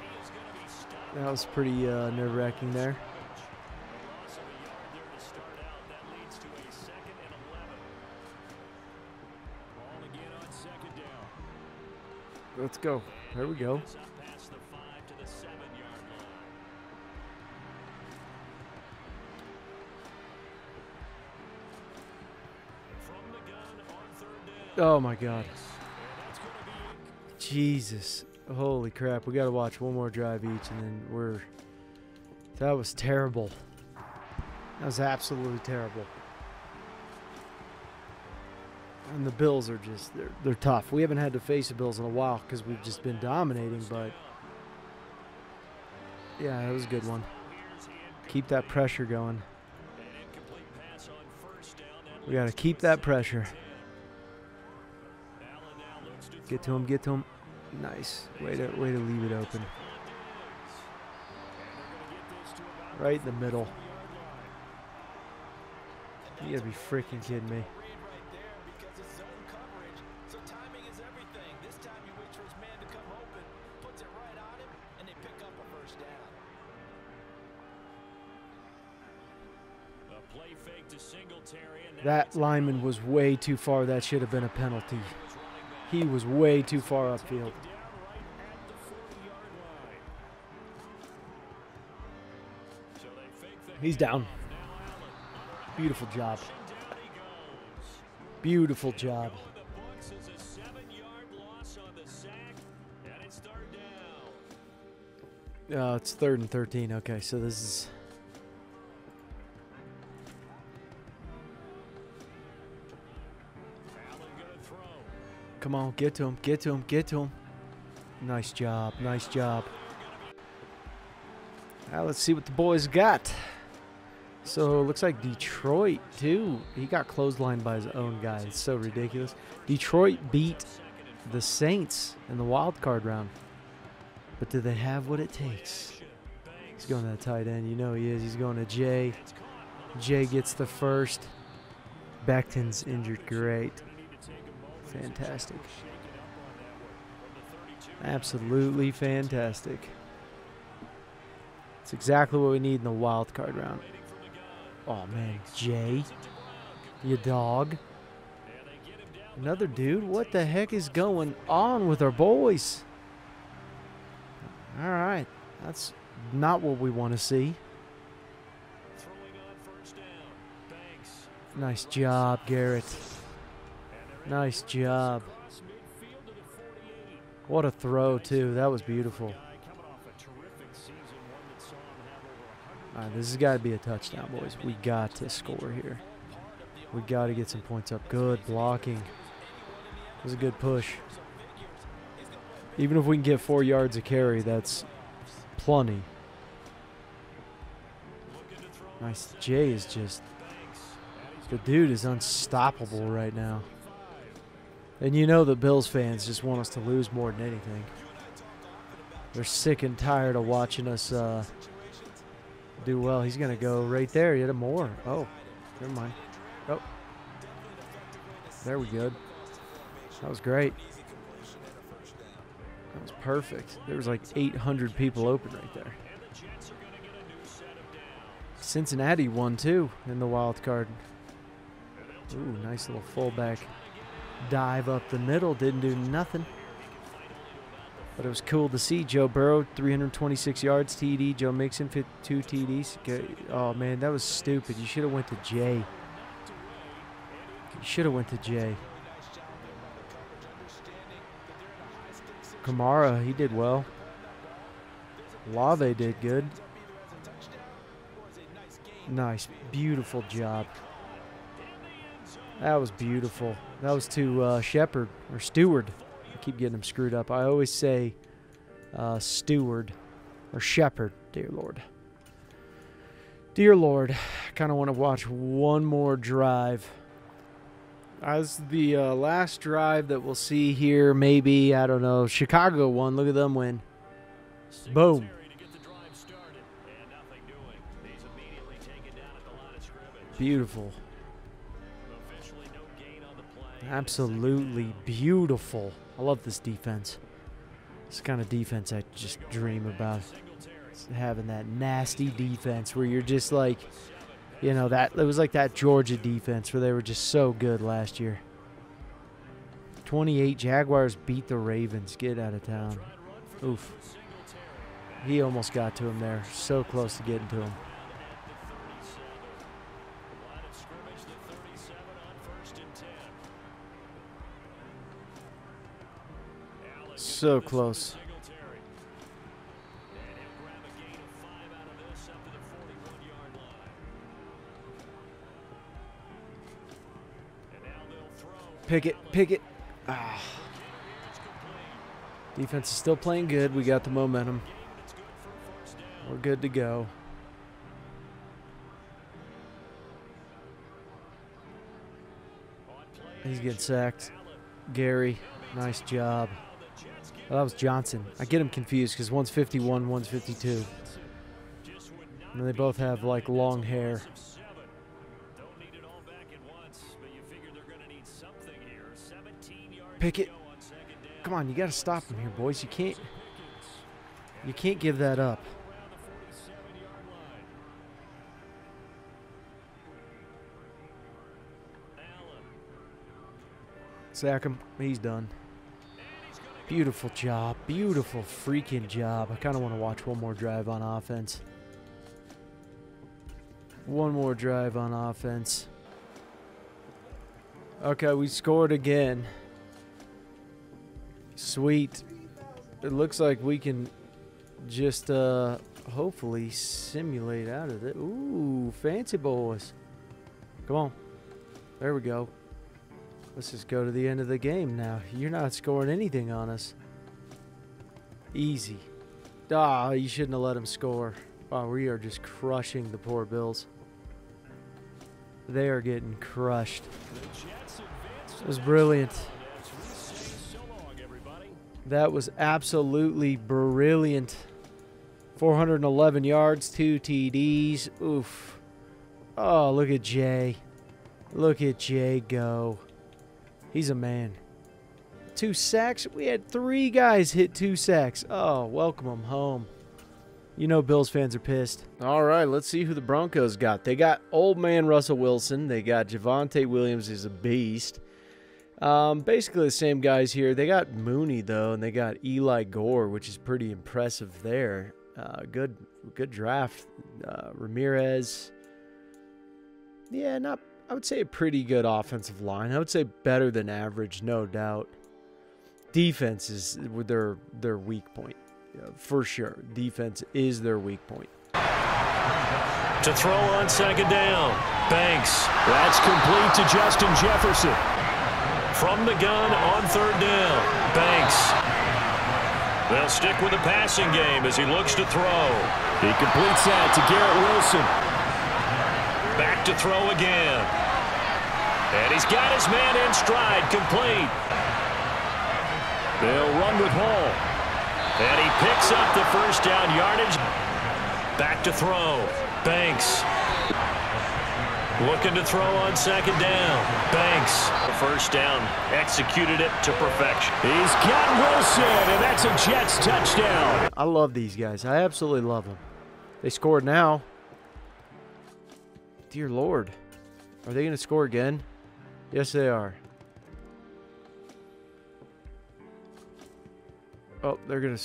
pretty nerve-wracking there. Let's go. There we go. Oh my God. Jesus. Holy crap. We got to watch one more drive each and then that was terrible. That was absolutely terrible. And the Bills are just, they're tough. We haven't had to face the Bills in a while because we've just been dominating, but yeah, it was a good one. Keep that pressure going. We got to keep that pressure. Get to him, get to him. Nice. Way to leave it open. Right in the middle. You gotta be freaking kidding me. That lineman was way too far. That should have been a penalty. He was way too far upfield. He's down. Beautiful job. Beautiful job. It's 3rd and 13. Okay, so this is... Come on, get to him, get to him, get to him. Nice job, nice job. Now let's see what the boys got. So it looks like Detroit, too. He got clotheslined by his own guy. It's so ridiculous. Detroit beat the Saints in the wild card round. But do they have what it takes? He's going to that tight end. You know he is. He's going to Jay. Jay gets the first. Becton's injured. Great. Fantastic. Absolutely fantastic. It's exactly what we need in the wild card round. Oh, man. Jay. You dog. Another dude. What the heck is going on with our boys? All right. That's not what we want to see. Nice job, Garrett. Nice job. What a throw, too. That was beautiful. All right, this has got to be a touchdown, boys. We got to score here. We got to get some points up. Good blocking. It was a good push. Even if we can get 4 yards of carry, that's plenty. Nice. Jay is just... The dude is unstoppable right now. And you know the Bills fans just want us to lose more than anything. They're sick and tired of watching us do well. He's going to go right there. He hit him more. Oh, never mind. Oh. There we go. That was great. That was perfect. There was like 800 people open right there. Cincinnati won too in the wild card. Ooh, nice little fullback dive up the middle. Didn't do nothing. But it was cool to see Joe Burrow, 326 yards, TD. Joe Mixon, 52 TDs. Oh, man, that was stupid. You should have went to Jay. You should have went to Jay. Kamara, he did well. Lave did good. Nice. Beautiful job. That was beautiful. That was to Shepard, or Steward. I keep getting them screwed up. I always say Steward or Shepard. Dear Lord. Dear Lord. I kind of want to watch one more drive. As the last drive that we'll see here, maybe, I don't know, Chicago won. Look at them win. Boom. Beautiful. Absolutely beautiful. I love this defense. It's the kind of defense I just dream about. It's having that nasty defense where you're just like, you know, that it was like that Georgia defense where they were just so good last year. 28 Jaguars beat the Ravens. Get out of town. Oof. He almost got to him there. So close to getting to him. So close. Pickett, Pickett. Ah. Defense is still playing good. We got the momentum. We're good to go. He's getting sacked. Gary, nice job. Oh, that was Johnson. I get him confused because one's 51, one's 52. And they both have, like, long hair. Pickett. Come on, you got to stop him here, boys. You can't give that up. Sack him. He's done. Beautiful job. Beautiful freaking job. I kind of want to watch one more drive on offense. One more drive on offense. Okay, we scored again. Sweet. It looks like we can just hopefully simulate out of it. Ooh, fancy boys. Come on. There we go. Let's just go to the end of the game now. You're not scoring anything on us. Easy. Ah, you shouldn't have let him score. Wow, we are just crushing the poor Bills. They are getting crushed. It was brilliant. That was absolutely brilliant. 411 yards, 2 TDs. Oof. Oh, look at Jay. Look at Jay go. He's a man. 2 sacks. We had 3 guys hit 2 sacks. Oh, welcome them home. You know Bills fans are pissed. All right, let's see who the Broncos got. They got old man Russell Wilson. They got Javonte Williams is a beast. Basically the same guys here. They got Mooney, though, and they got Eli Gore, which is pretty impressive there. Good draft. Ramirez. Yeah, I would say a pretty good offensive line. I would say better than average, no doubt. Defense is their weak point. Yeah, for sure. Defense is their weak point.
To throw on second down. Banks. That's complete to Justin Jefferson. From the gun on third down. Banks. They'll stick with the passing game as he looks to throw. He completes that to Garrett Wilson. Back to throw again. And he's got his man in stride, complete. They'll run with Hall. And he picks up the first down yardage. Back to throw. Banks. Looking to throw on second down. Banks. First down. Executed it to perfection. He's got Wilson, and that's a Jets touchdown.
I love these guys. I absolutely love them. They scored now. Dear Lord. Are they going to score again? Yes, they are. Oh, they're going to...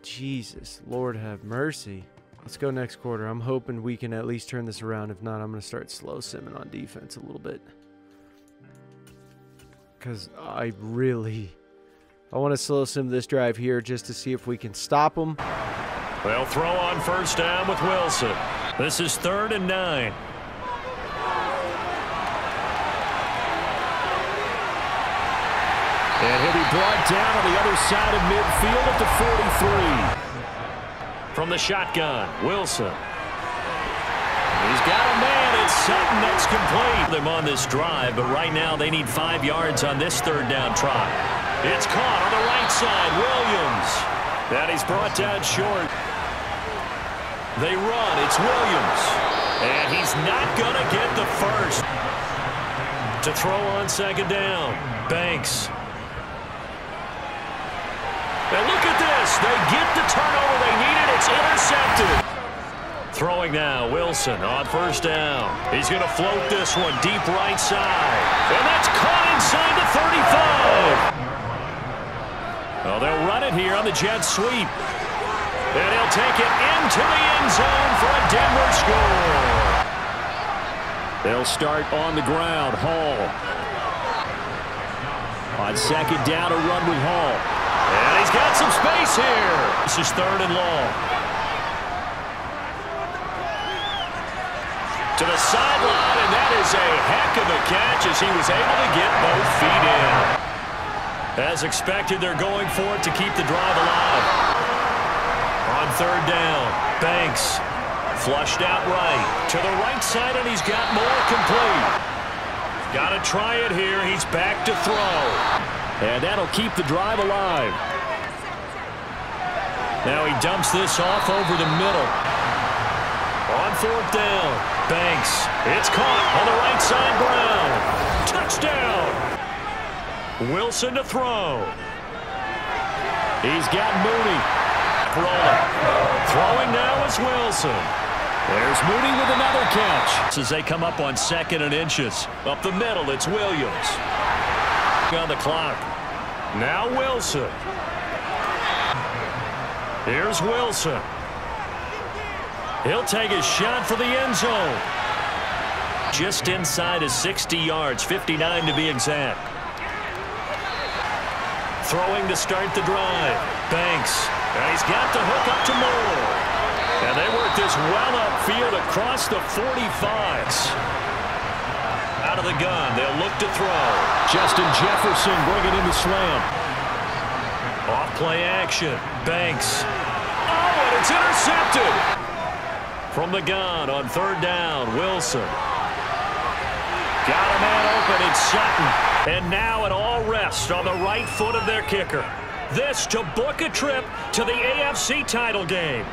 Jesus, Lord have mercy. Let's go next quarter. I'm hoping we can at least turn this around. If not, I'm going to start slow simming on defense a little bit. Because I want to slow sim this drive here just to see if we can stop them.
They'll throw on first down with Wilson. This is 3rd and 9. And he'll be brought down on the other side of midfield at the 43. From the shotgun, Wilson. He's got a man. It's Sutton that's complete. Them on this drive, but right now they need 5 yards on this 3rd down try. It's caught on the right side, Williams. And he's brought down short. They run. It's Williams. And he's not going to get the first. To throw on 2nd down, Banks. And look at this. They get the turnover they needed. It's intercepted. Throwing now, Wilson on 1st down. He's going to float this one deep right side. And that's caught inside the 35. Oh, they'll run it here on the jet sweep. And he'll take it into the end zone for a Denver score. They'll start on the ground. Hall. On 2nd down, a run with Hall. And he's got some space here. This is 3rd and long. To the sideline, and that is a heck of a catch as he was able to get both feet in. As expected, they're going for it to keep the drive alive. On 3rd down, Banks flushed out right. To the right side, and he's got more complete. Got to try it here. He's back to throw. And that'll keep the drive alive. Now he dumps this off over the middle. On 4th down, Banks. It's caught on the right side ground. Touchdown. Wilson to throw. He's got Mooney. Rolling. Throwing now is Wilson. There's Mooney with another catch. As they come up on 2nd and inches. Up the middle, it's Williams. On the clock. Now Wilson. Here's Wilson. He'll take a shot for the end zone. Just inside his 60 yards, 59 to be exact. Throwing to start the drive. Banks. And he's got the hook up to Moore. And they work this well upfield across the 45s. Out of the gun, they'll look to throw. Justin Jefferson bringing in the slam. Off play action. Banks. Oh, and it's intercepted. From the gun on 3rd down, Wilson. Got a man open, it's Sutton. And now it all rests on the right foot of their kicker. This to book a trip to the AFC title game.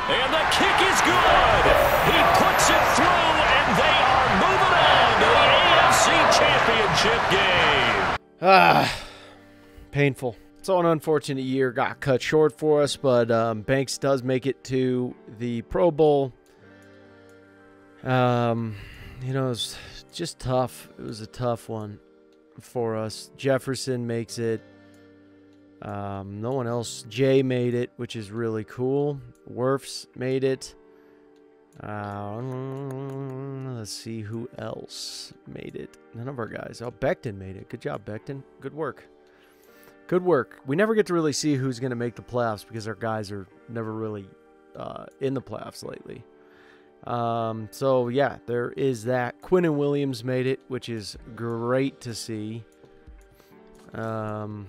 And the kick is good. He puts it through, and they are moving on to the AFC Championship game.
Painful. It's an unfortunate year. Got cut short for us, but Banks does make it to the Pro Bowl. You know, it was just tough. It was a tough one for us. Jefferson makes it. No one else. Jay made it, which is really cool. Werfs made it. Let's see who else made it. None of our guys. Oh, Becton made it. Good job, Becton. Good work. Good work. We never get to really see who's going to make the playoffs because our guys are never really in the playoffs lately. So, yeah, there is that. Quinnen Williams made it, which is great to see. No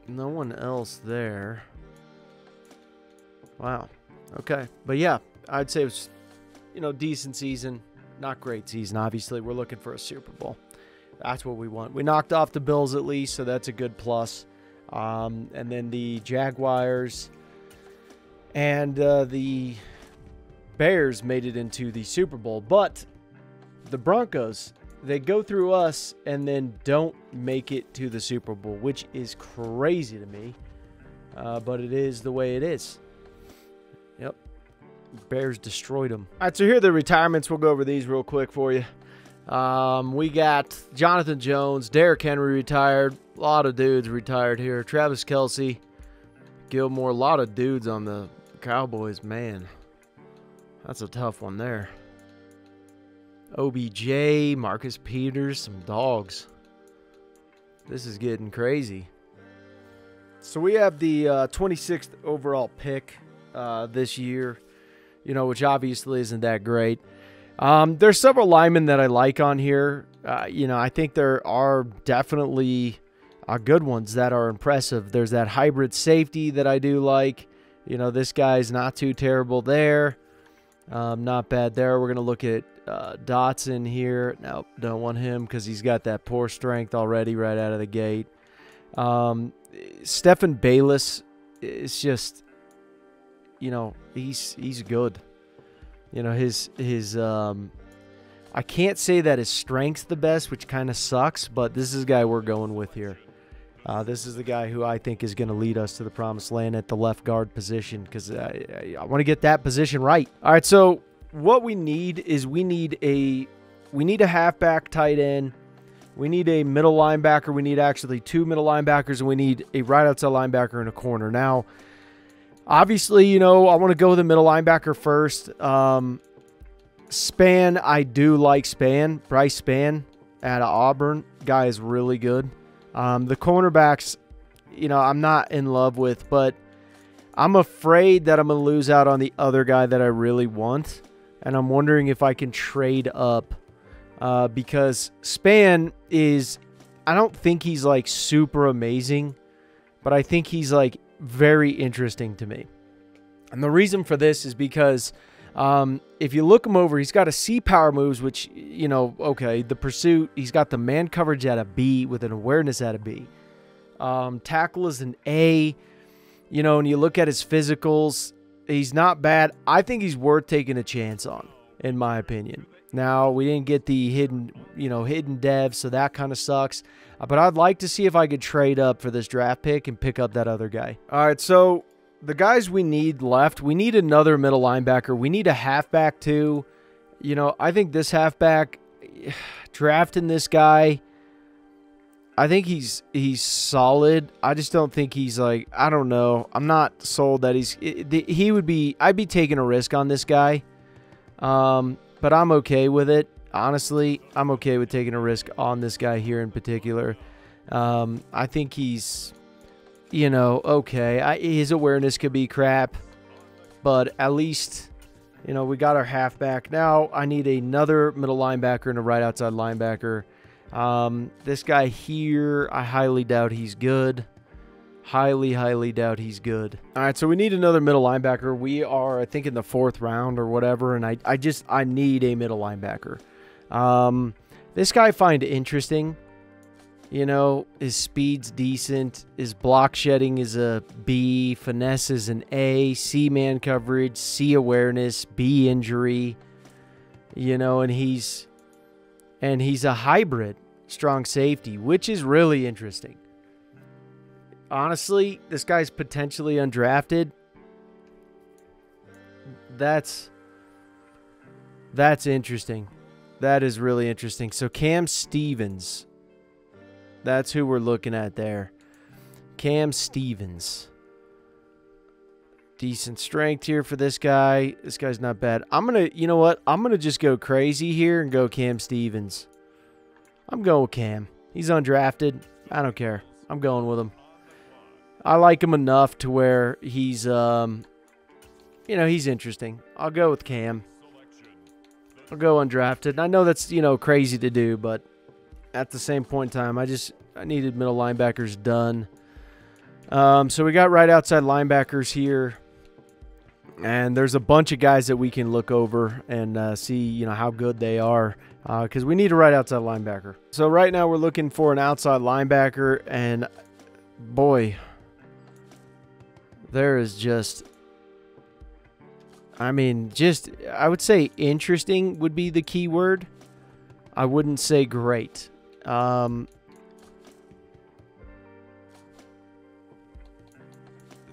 one else there. Wow. Okay. But, yeah, I'd say it was, you know, decent season. Not great season, obviously. We're looking for a Super Bowl. That's what we want. We knocked off the Bills at least, so that's a good plus. And then the Jaguars and the Bears made it into the Super Bowl. But the Broncos, they go through us and then don't make it to the Super Bowl, which is crazy to me. But it is the way it is. Yep. Bears destroyed them. All right, so here are the retirements. We'll go over these real quick for you. We got Jonathan Jones, Derrick Henry retired. lot of dudes retired here. Travis Kelce, Gilmore, a lot of dudes on the Cowboys. Man, that's a tough one there. OBJ, Marcus Peters, some dogs. This is getting crazy. So we have the 26th overall pick this year, you know, which obviously isn't that great. There's several linemen that I like on here. You know, I think there are definitely good ones that are impressive. There's that hybrid safety that I do like. You know, this guy's not too terrible there. Not bad there. We're going to look at Dodds in here. Nope, don't want him because he's got that poor strength already right out of the gate. Stephen Bayless is just, you know, he's good. You know, his I can't say that his strength's the best, which kind of sucks, but this is the guy we're going with here. This is the guy who I think is going to lead us to the promised land at the left guard position, because I want to get that position right. All right, so what we need is we need a halfback tight end. We need a middle linebacker. We need actually 2 middle linebackers, and we need a right outside linebacker and a corner. Now, obviously, you know, I want to go with the middle linebacker first. Span, I do like Span. Bryce Span out of Auburn. Guy is really good. The cornerbacks, you know, I'm not in love with, but I'm afraid that I'm going to lose out on the other guy that I really want. And I'm wondering if I can trade up because Span is, I don't think he's like super amazing, but I think he's like very interesting to me. And the reason for this is because if you look him over, he's got a C power moves, which, you know, okay, the pursuit, he's got the man coverage at a B with an awareness at a B. Tackle is an A, you know, and you look at his physicals, he's not bad. I think he's worth taking a chance on, in my opinion. Now, we didn't get the hidden dev, so that kind of sucks. But I'd like to see if I could trade up for this draft pick and pick up that other guy. All right, so the guys we need left, we need another middle linebacker. We need a halfback too. You know, I think this halfback, drafting this guy, I think he's solid. I just don't think he's like, I don't know. I'm not sold that I'd be taking a risk on this guy. But I'm okay with it. Honestly, I'm okay with taking a risk on this guy here in particular. I think he's, you know, okay. His awareness could be crap, but at least, you know, we got our halfback. Now I need another middle linebacker and a right outside linebacker. This guy here, I highly doubt he's good. Highly doubt he's good. All right, so we need another middle linebacker. We are, I think, in the 4th round or whatever, and I need a middle linebacker. This guy I find interesting. You know, his speed's decent. His block shedding is a B. Finesse is an A. C man coverage, C awareness, B injury. You know, and he's a hybrid strong safety, which is really interesting. Honestly, this guy's potentially undrafted. That's interesting. That is really interesting. So Cam Stevens, that's who we're looking at there. Cam Stevens. Decent strength here for this guy. This guy's not bad. You know what? I'm going to just go crazy here and go Cam Stevens. I'm going with Cam. He's undrafted. I don't care. I'm going with him. I like him enough to where he's, you know, he's interesting. I'll go with Cam. I'll go undrafted. I know that's, you know, crazy to do, but at the same point in time, I needed middle linebackers done. So we got right outside linebackers here. And there's a bunch of guys that we can look over and see, you know, how good they are. Because we need a right outside linebacker. So right now we're looking for an outside linebacker. And, boy, there is just, I mean, I would say interesting would be the key word. I wouldn't say great.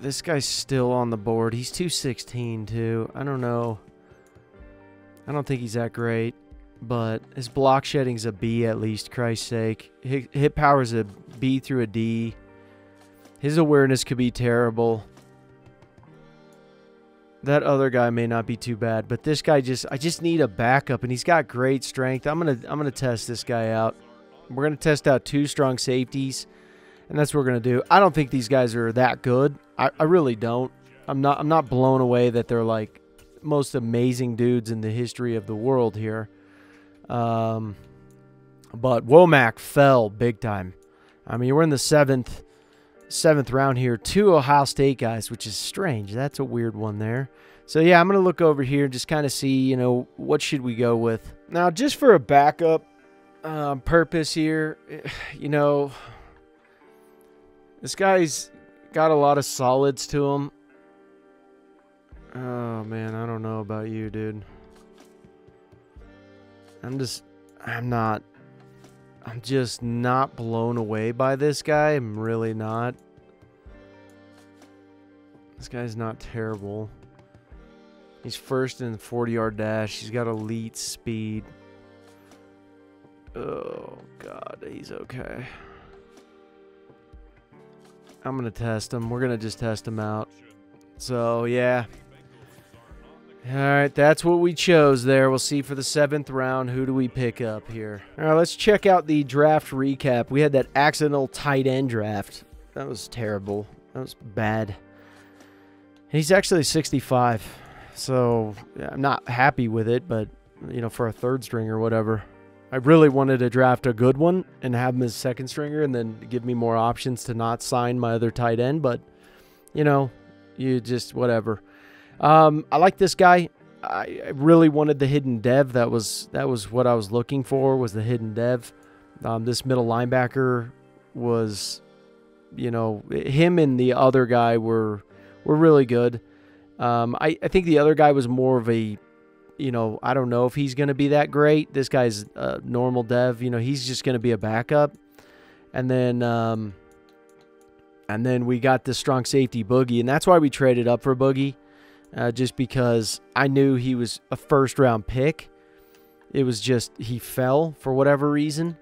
This guy's still on the board. He's 216 too. I don't know. I don't think he's that great. but his block shedding's a B at least, Christ's sake. Hit power's a B through a D. His awareness could be terrible. That other guy may not be too bad, but this guy I just need a backup, and he's got great strength. I'm gonna test this guy out. We're gonna test out 2 strong safeties, and that's what we're gonna do. I don't think these guys are that good. I really don't. I'm not blown away that they're like most amazing dudes in the history of the world here. But Womack fell big time. I mean, we're in the seventh round here. 2 Ohio State guys, which is strange. That's a weird one there. So yeah, I'm gonna look over here and just kind of see, you know, what should we go with now, just for a backup purpose here. You know, this guy's got a lot of solids to him. Oh man, I don't know about you, dude. I'm just not blown away by this guy. I'm really not. This guy's not terrible. He's first in the 40-yard dash. He's got elite speed. Oh, God, he's okay. I'm going to test him. We're going to just test him out. So, yeah. All right, that's what we chose there. We'll see for the 7th round. Who do we pick up here? All right, let's check out the draft recap. We had that accidental tight end draft. That was terrible. That was bad. He's actually 65, so I'm not happy with it, but, you know, for a 3rd string or whatever. I really wanted to draft a good one and have him as 2nd stringer and then give me more options to not sign my other tight end, but, you know, you just, whatever. I like this guy. I really wanted the hidden dev. That was what I was looking for, was the hidden dev. This middle linebacker was, you know, him and the other guy were really good. I think the other guy was more of a, you know, I don't know if he's going to be that great. This guy's a normal dev. You know, he's just going to be a backup. And then we got this strong safety Boogie, and that's why we traded up for Boogie. Just because I knew he was a 1st-round pick. It was just he fell for whatever reason.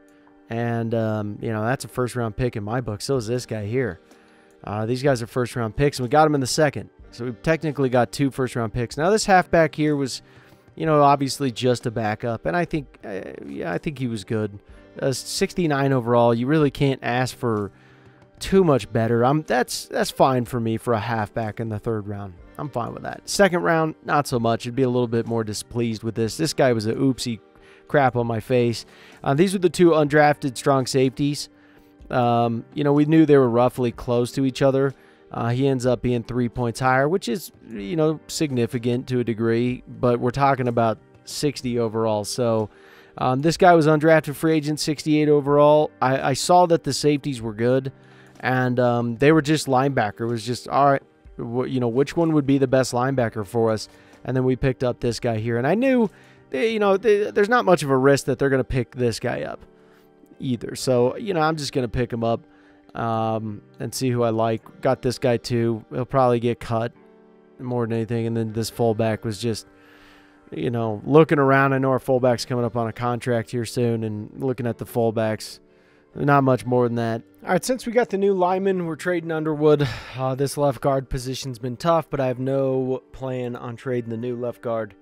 And, you know, that's a 1st-round pick in my book. So is this guy here. These guys are 1st-round picks, and we got him in the 2nd. So we technically got 2 1st-round picks. Now, this halfback here was, you know, obviously just a backup. And I think, yeah, I think he was good. 69 overall. You really can't ask for too much better. That's fine for me for a halfback in the 3rd round. I'm fine with that. 2nd round, not so much. I'd be a little bit more displeased with this. This guy was a oopsie crap on my face. These were the 2 undrafted strong safeties. You know, we knew they were roughly close to each other. He ends up being 3 points higher, which is, you know, significant to a degree, but we're talking about 60 overall. So this guy was undrafted free agent, 68 overall. I saw that the safeties were good, and they were just linebacker. It was just, all right, you know, which one would be the best linebacker for us? And then we picked up this guy here. And I knew, you know, there's not much of a risk that they're going to pick this guy up either. So, you know, I'm just going to pick him up and see who I like. Got this guy too. He'll probably get cut more than anything. And then this fullback was just, you know, looking around. I know our fullback's coming up on a contract here soon, and looking at the fullbacks, not much more than that. All right, since we got the new lineman, we're trading Underwood. This left guard position's been tough, but I have no plan on trading the new left guard.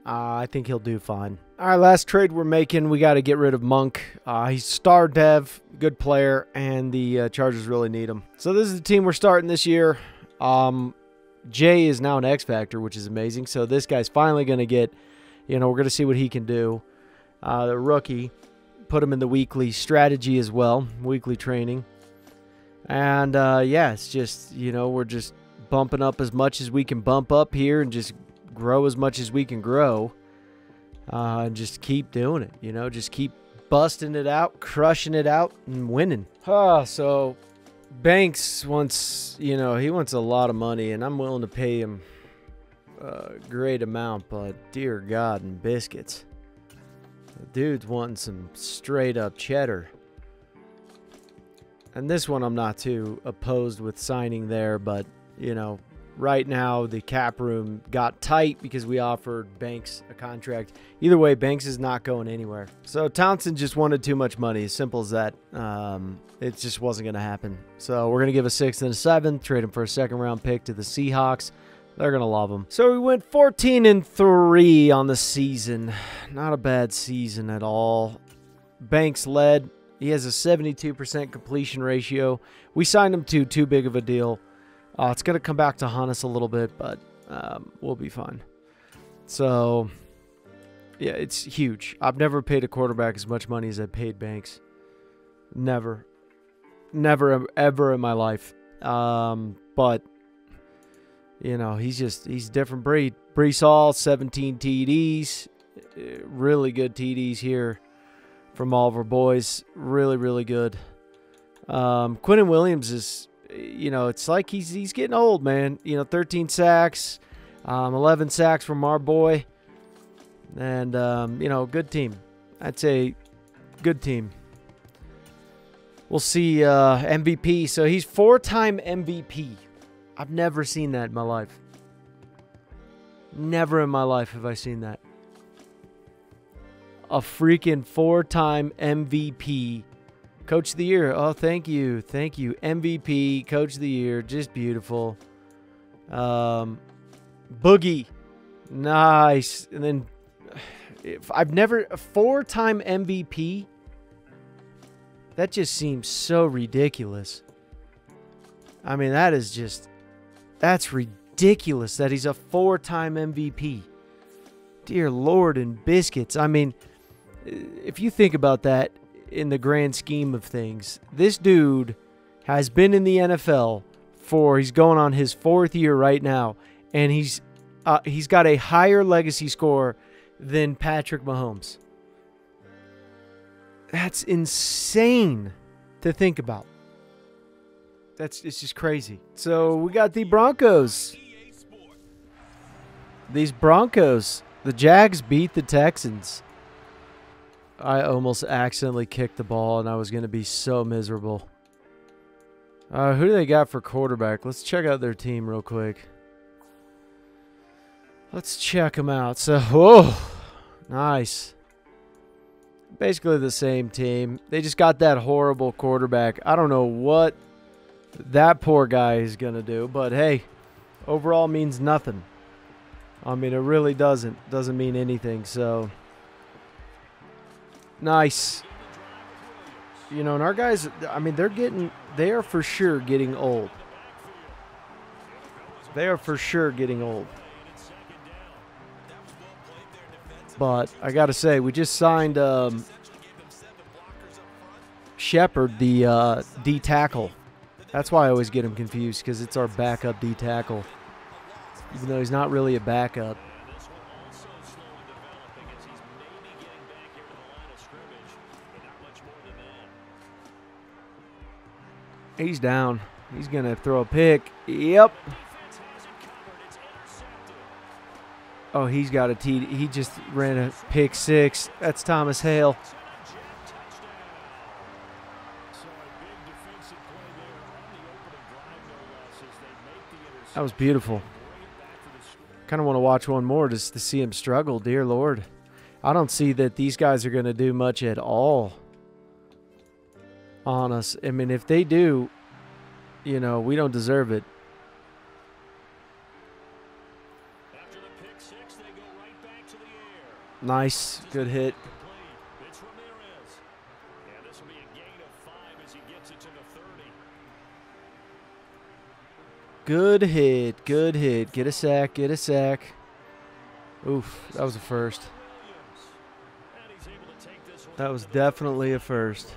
I think he'll do fine. All right, last trade we're making, we got to get rid of Monk. He's star dev, good player, and the Chargers really need him. So this is the team we're starting this year. Jay is now an X Factor, which is amazing. So this guy's finally going to get, you know, we're going to see what he can do. The rookie. Put him in the weekly strategy as well, weekly training. And, yeah, it's just, you know, we're just bumping up as much as we can bump up here and just grow as much as we can grow. And just keep doing it, you know, just keep busting it out, crushing it out, and winning. So Banks wants, you know, he wants a lot of money, and I'm willing to pay him a great amount, but dear God, and biscuits. The dude's wanting some straight up cheddar. And this one I'm not too opposed with signing there, but, you know, right now the cap room got tight because we offered Banks a contract. Either way, Banks is not going anywhere. So Townsend just wanted too much money. As simple as that. It just wasn't going to happen. So we're going to give a 6th and a 7th, trade him for a 2nd-round pick to the Seahawks. They're going to love him. So we went 14-3 on the season. Not a bad season at all. Banks led. He has a 72% completion ratio. We signed him to too big of a deal. It's going to come back to haunt us a little bit, but we'll be fine. So, yeah, it's huge. I've never paid a quarterback as much money as I paid Banks. Never. Never, ever in my life. But, you know, he's a different breed. Brees Hall, 17 TDs. Really good TDs here from all of our boys. Really, really good. Quinnen Williams is, you know, it's like he's getting old, man. You know, 13 sacks, 11 sacks from our boy. And, you know, good team. I'd say good team. We'll see MVP. So he's 4-time MVP. I've never seen that in my life. Never in my life have I seen that. A freaking 4-time MVP. Coach of the Year. Oh, thank you. Thank you. MVP, Coach of the Year. Just beautiful. Boogie. Nice. And then I've never... A 4-time MVP? That just seems so ridiculous. I mean, that is just... That's ridiculous that he's a 4-time MVP. Dear Lord and biscuits. I mean, if you think about that in the grand scheme of things, this dude has been in the NFL for... He's going on his 4th year right now. And he's got a higher legacy score than Patrick Mahomes. That's insane to think about. It's just crazy. So we got the Broncos. These Broncos. The Jags beat the Texans. I almost accidentally kicked the ball and I was going to be so miserable. Who do they got for quarterback? Let's check out their team real quick. Let's check them out. So, whoa. Nice. Basically the same team. They just got that horrible quarterback. I don't know what that poor guy is going to do. But, hey, overall means nothing. I mean, it really doesn't. Doesn't mean anything. So, nice. You know, and our guys, I mean, they are for sure getting old. They are for sure getting old. But I got to say, we just signed Shepard, the D tackle. That's why I always get him confused, because it's our backup D tackle. Even though he's not really a backup. He's down. He's going to throw a pick. Yep. Oh, he's got a TD. He just ran a pick 6. That's Thomas Hale. That was beautiful. Kind of want to watch one more just to see him struggle. Dear Lord. I don't see that these guys are going to do much at all on us. I mean, if they do, you know, we don't deserve it. Nice. Good hit. Good hit. Good hit. Get a sack. Get a sack. Oof. That was a first. That was definitely a first.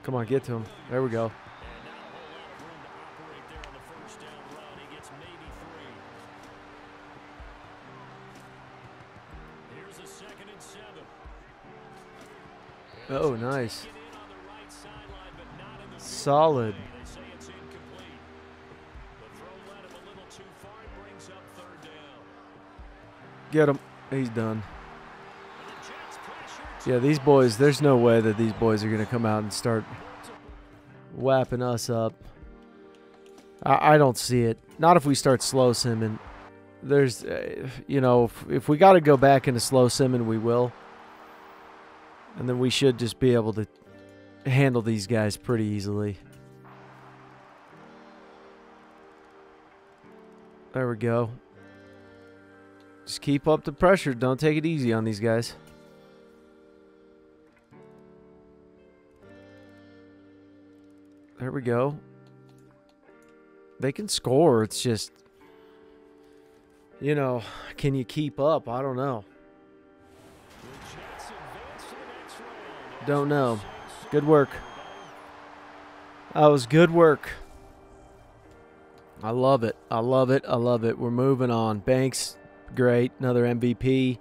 Come on, get to him. There we go. Oh, nice. Solid. Get him. He's done. Yeah, these boys, there's no way that these boys are going to come out and start whapping us up. I don't see it. Not if we start slow simming. There's, you know, if we got to go back into slow simming, we will. And then we should just be able to handle these guys pretty easily. There we go. Just keep up the pressure. Don't take it easy on these guys. There we go. They can score. It's just, you know, can you keep up? I don't know. Don't know. Good work. That was good work. I love it. I love it. I love it. We're moving on. Banks, great. Another MVP.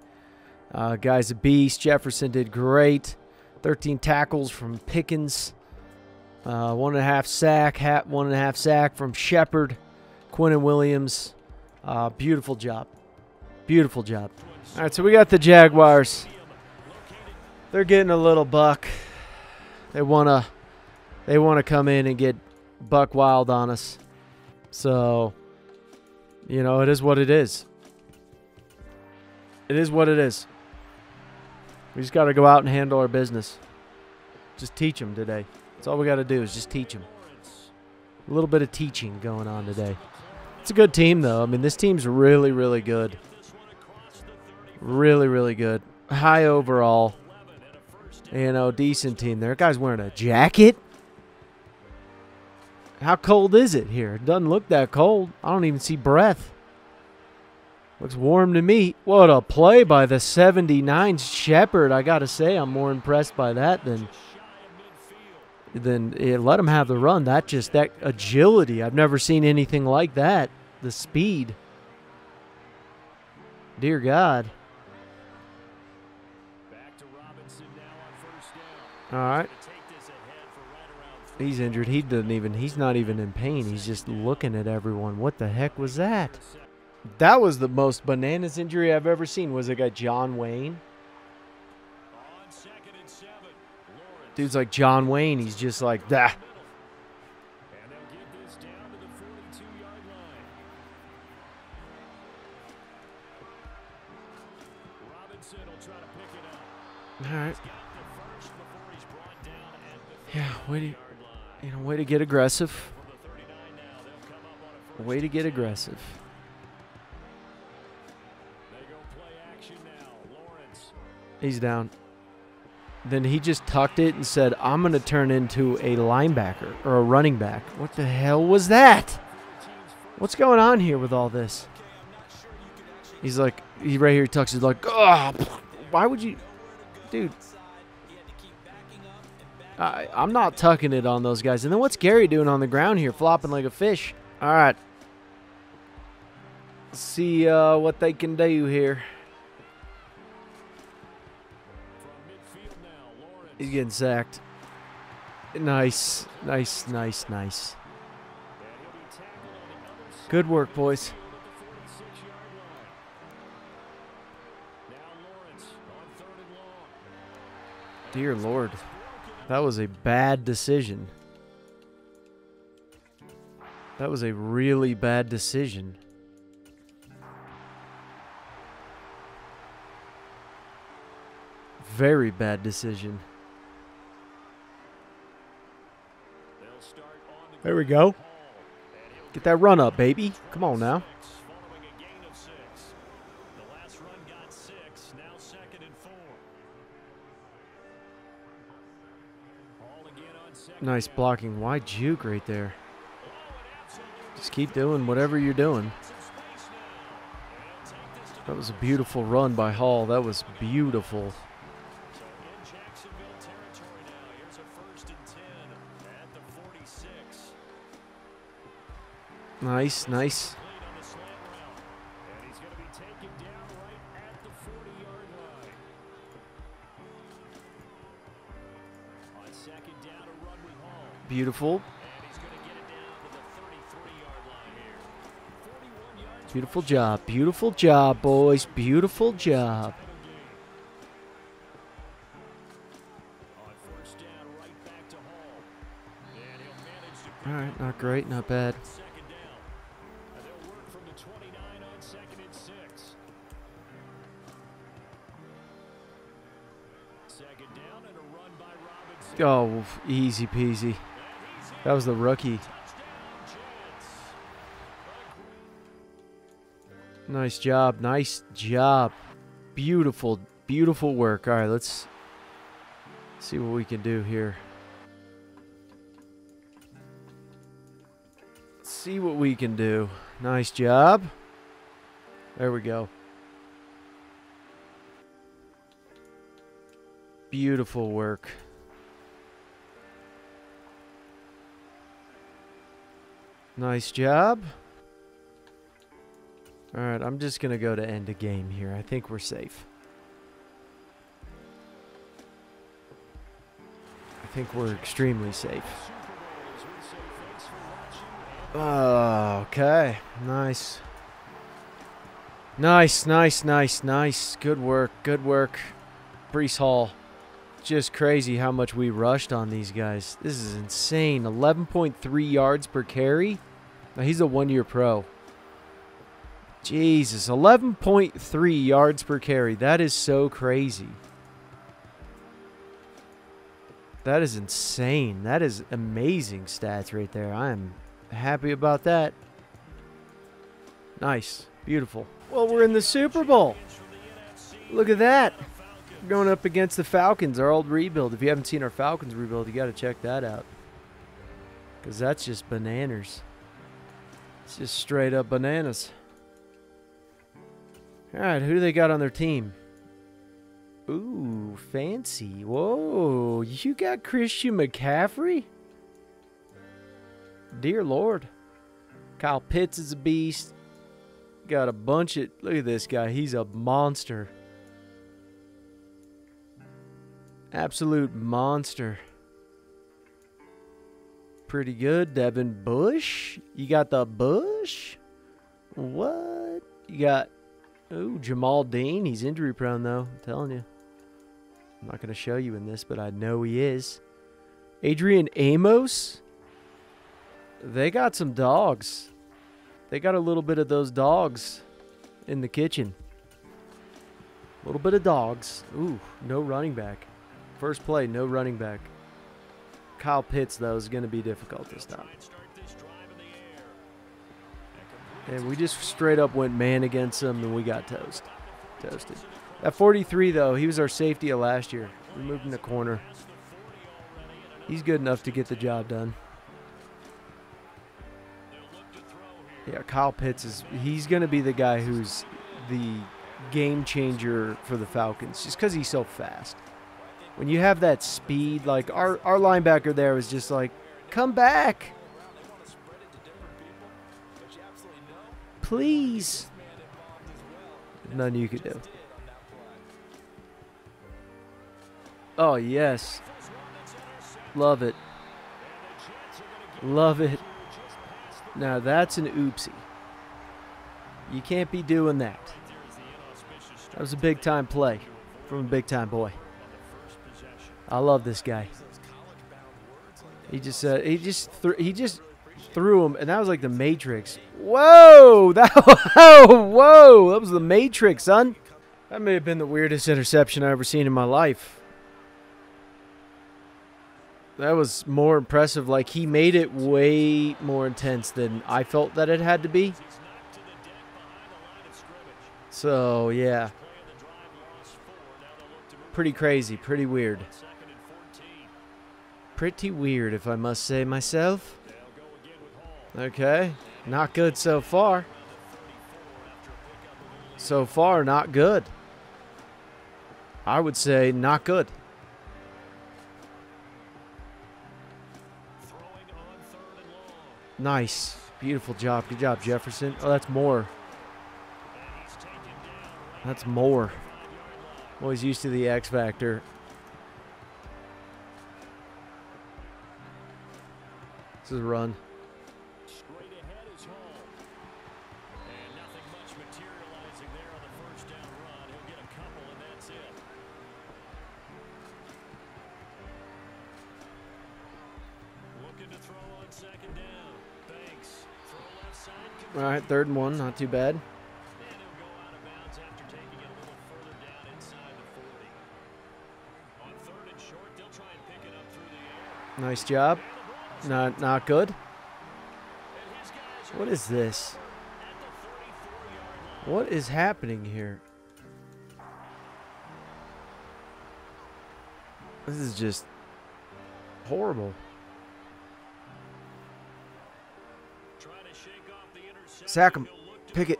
Guy's a beast. Jefferson did great. 13 tackles from Pickens. 1.5 sack. 1.5 sack from Shepard. Quinnen Williams. Beautiful job. Beautiful job. All right, so we got the Jaguars. They're getting a little buck. They wanna come in and get buck wild on us. So, you know, it is what it is. It is what it is. We just got to go out and handle our business. Just teach them today. That's all we got to do is just teach them. A little bit of teaching going on today. It's a good team, though. I mean, this team's really, really good. Really, really good. High overall. You know, decent team there. Guy's wearing a jacket. How cold is it here? It doesn't look that cold. I don't even see breath. Looks warm to me. What a play by the 79 Shepard. I got to say, I'm more impressed by that than let him have the run. That agility. I've never seen anything like that. The speed. Dear God. All right. He's injured. He's not even in pain. He's just looking at everyone. What the heck was that? That was the most bananas injury I've ever seen. Was it a John Wayne? Dude's like John Wayne. He's just like, that. All right. Yeah, way to get aggressive. Way to get aggressive. He's down. Then he just tucked it and said, I'm going to turn into a linebacker or a running back. What the hell was that? What's going on here with all this? He's like, right here, he tucks it like, oh, why would you? Dude. I'm not tucking it on those guys. And then what's Gary doing on the ground here, flopping like a fish? All right. Let's see what they can do here. He's getting sacked. Nice. Nice, nice, nice. Good work, boys. Dear Lord. That was a bad decision. That was a really bad decision. Very bad decision. There we go. Get that run up, baby. Come on now. Nice blocking. Wide juke right there. Just keep doing whatever you're doing. That was a beautiful run by Hall. That was beautiful. Nice, nice. Beautiful. Beautiful job. Beautiful job, boys. Beautiful job. All right, not great, not bad. Oh, easy peasy. That was the rookie. Nice job. Nice job. Beautiful, beautiful work. All right, let's see what we can do here. See what we can do. Nice job. There we go. Beautiful work. Nice job. All right, I'm just going to go to end a game here. I think we're safe. I think we're extremely safe. Okay. Nice. Nice, nice, nice, nice. Good work, good work. Brees Hall. Just crazy how much we rushed on these guys. This is insane. 11.3 yards per carry. Now, he's a one-year pro. Jesus, 11.3 yards per carry. That is so crazy. That is insane. That is amazing stats right there. I am happy about that. Nice. Beautiful. Well, we're in the Super Bowl. Look at that. We're going up against the Falcons, our old rebuild. If you haven't seen our Falcons rebuild, you got to check that out. Because that's just bananas. It's just straight up bananas. All right, who do they got on their team? Ooh, fancy. Whoa, you got Christian McCaffrey? Dear Lord. Kyle Pitts is a beast. Got a bunch of... Look at this guy. He's a monster. Absolute monster. Pretty good. Devin Bush. You got the Bush? What? You got... Ooh, Jamal Dean. He's injury prone, though. I'm telling you. I'm not going to show you in this, but I know he is. Adrian Amos. They got some dogs. They got a little bit of those dogs in the kitchen. A little bit of dogs. Ooh, no running back. First play, no running back. Kyle Pitts, though, is going to be difficult this time. And we just straight up went man against them, and we got toasted. At 43, though, he was our safety of last year. We moved in the corner. He's good enough to get the job done. Yeah, Kyle Pitts he's going to be the guy who's the game changer for the Falcons, just because he's so fast. When you have that speed, like our linebacker there was just like, come back. Please. Nothing you could do. Oh, yes. Love it. Love it. Now, that's an oopsie. You can't be doing that. That was a big-time play from a big-time boy. I love this guy. He just threw him, and that was like the Matrix. Whoa! Whoa! That was the Matrix, son. That may have been the weirdest interception I've ever seen in my life. That was more impressive. Like, he made it way more intense than I felt that it had to be. So, yeah. Pretty crazy. Pretty weird. Pretty weird, if I must say myself. Okay. Not good so far. So far, not good. I would say not good. Nice. Beautiful job. Good job, Jefferson. Oh, that's more. That's more. Always used to the X Factor. This is a run. All right, 3rd and 1, not too bad. Nice job. Not good. What is this? What is happening here? This is just horrible. Sack him. Pick it.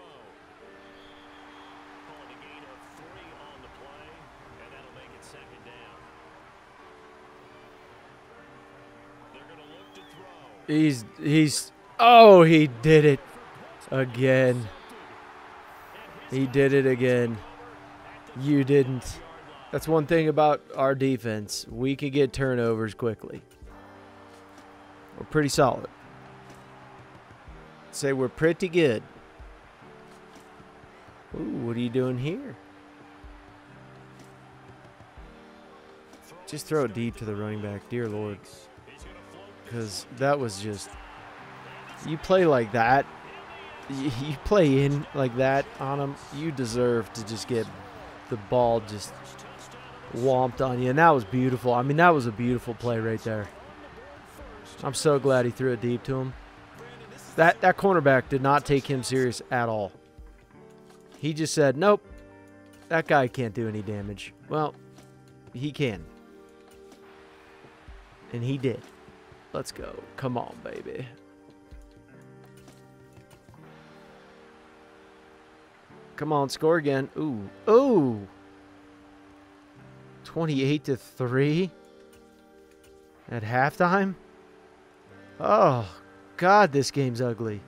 Oh, he did it again. He did it again. You didn't. That's one thing about our defense. We can get turnovers quickly. We're pretty solid. Say we're pretty good. Ooh, what are you doing here? Just throw it deep to the running back, dear Lord. Because that was just... You play like that. You play in like that on him. You deserve to just get the ball just whomped on you. And that was beautiful. I mean, that was a beautiful play right there. I'm so glad he threw it deep to him. That cornerback did not take him serious at all. He just said, nope, that guy can't do any damage. Well, he can. And he did. Let's go. Come on, baby. Come on, score again. Ooh. Ooh. 28-3 at halftime. Oh, God, this game's ugly.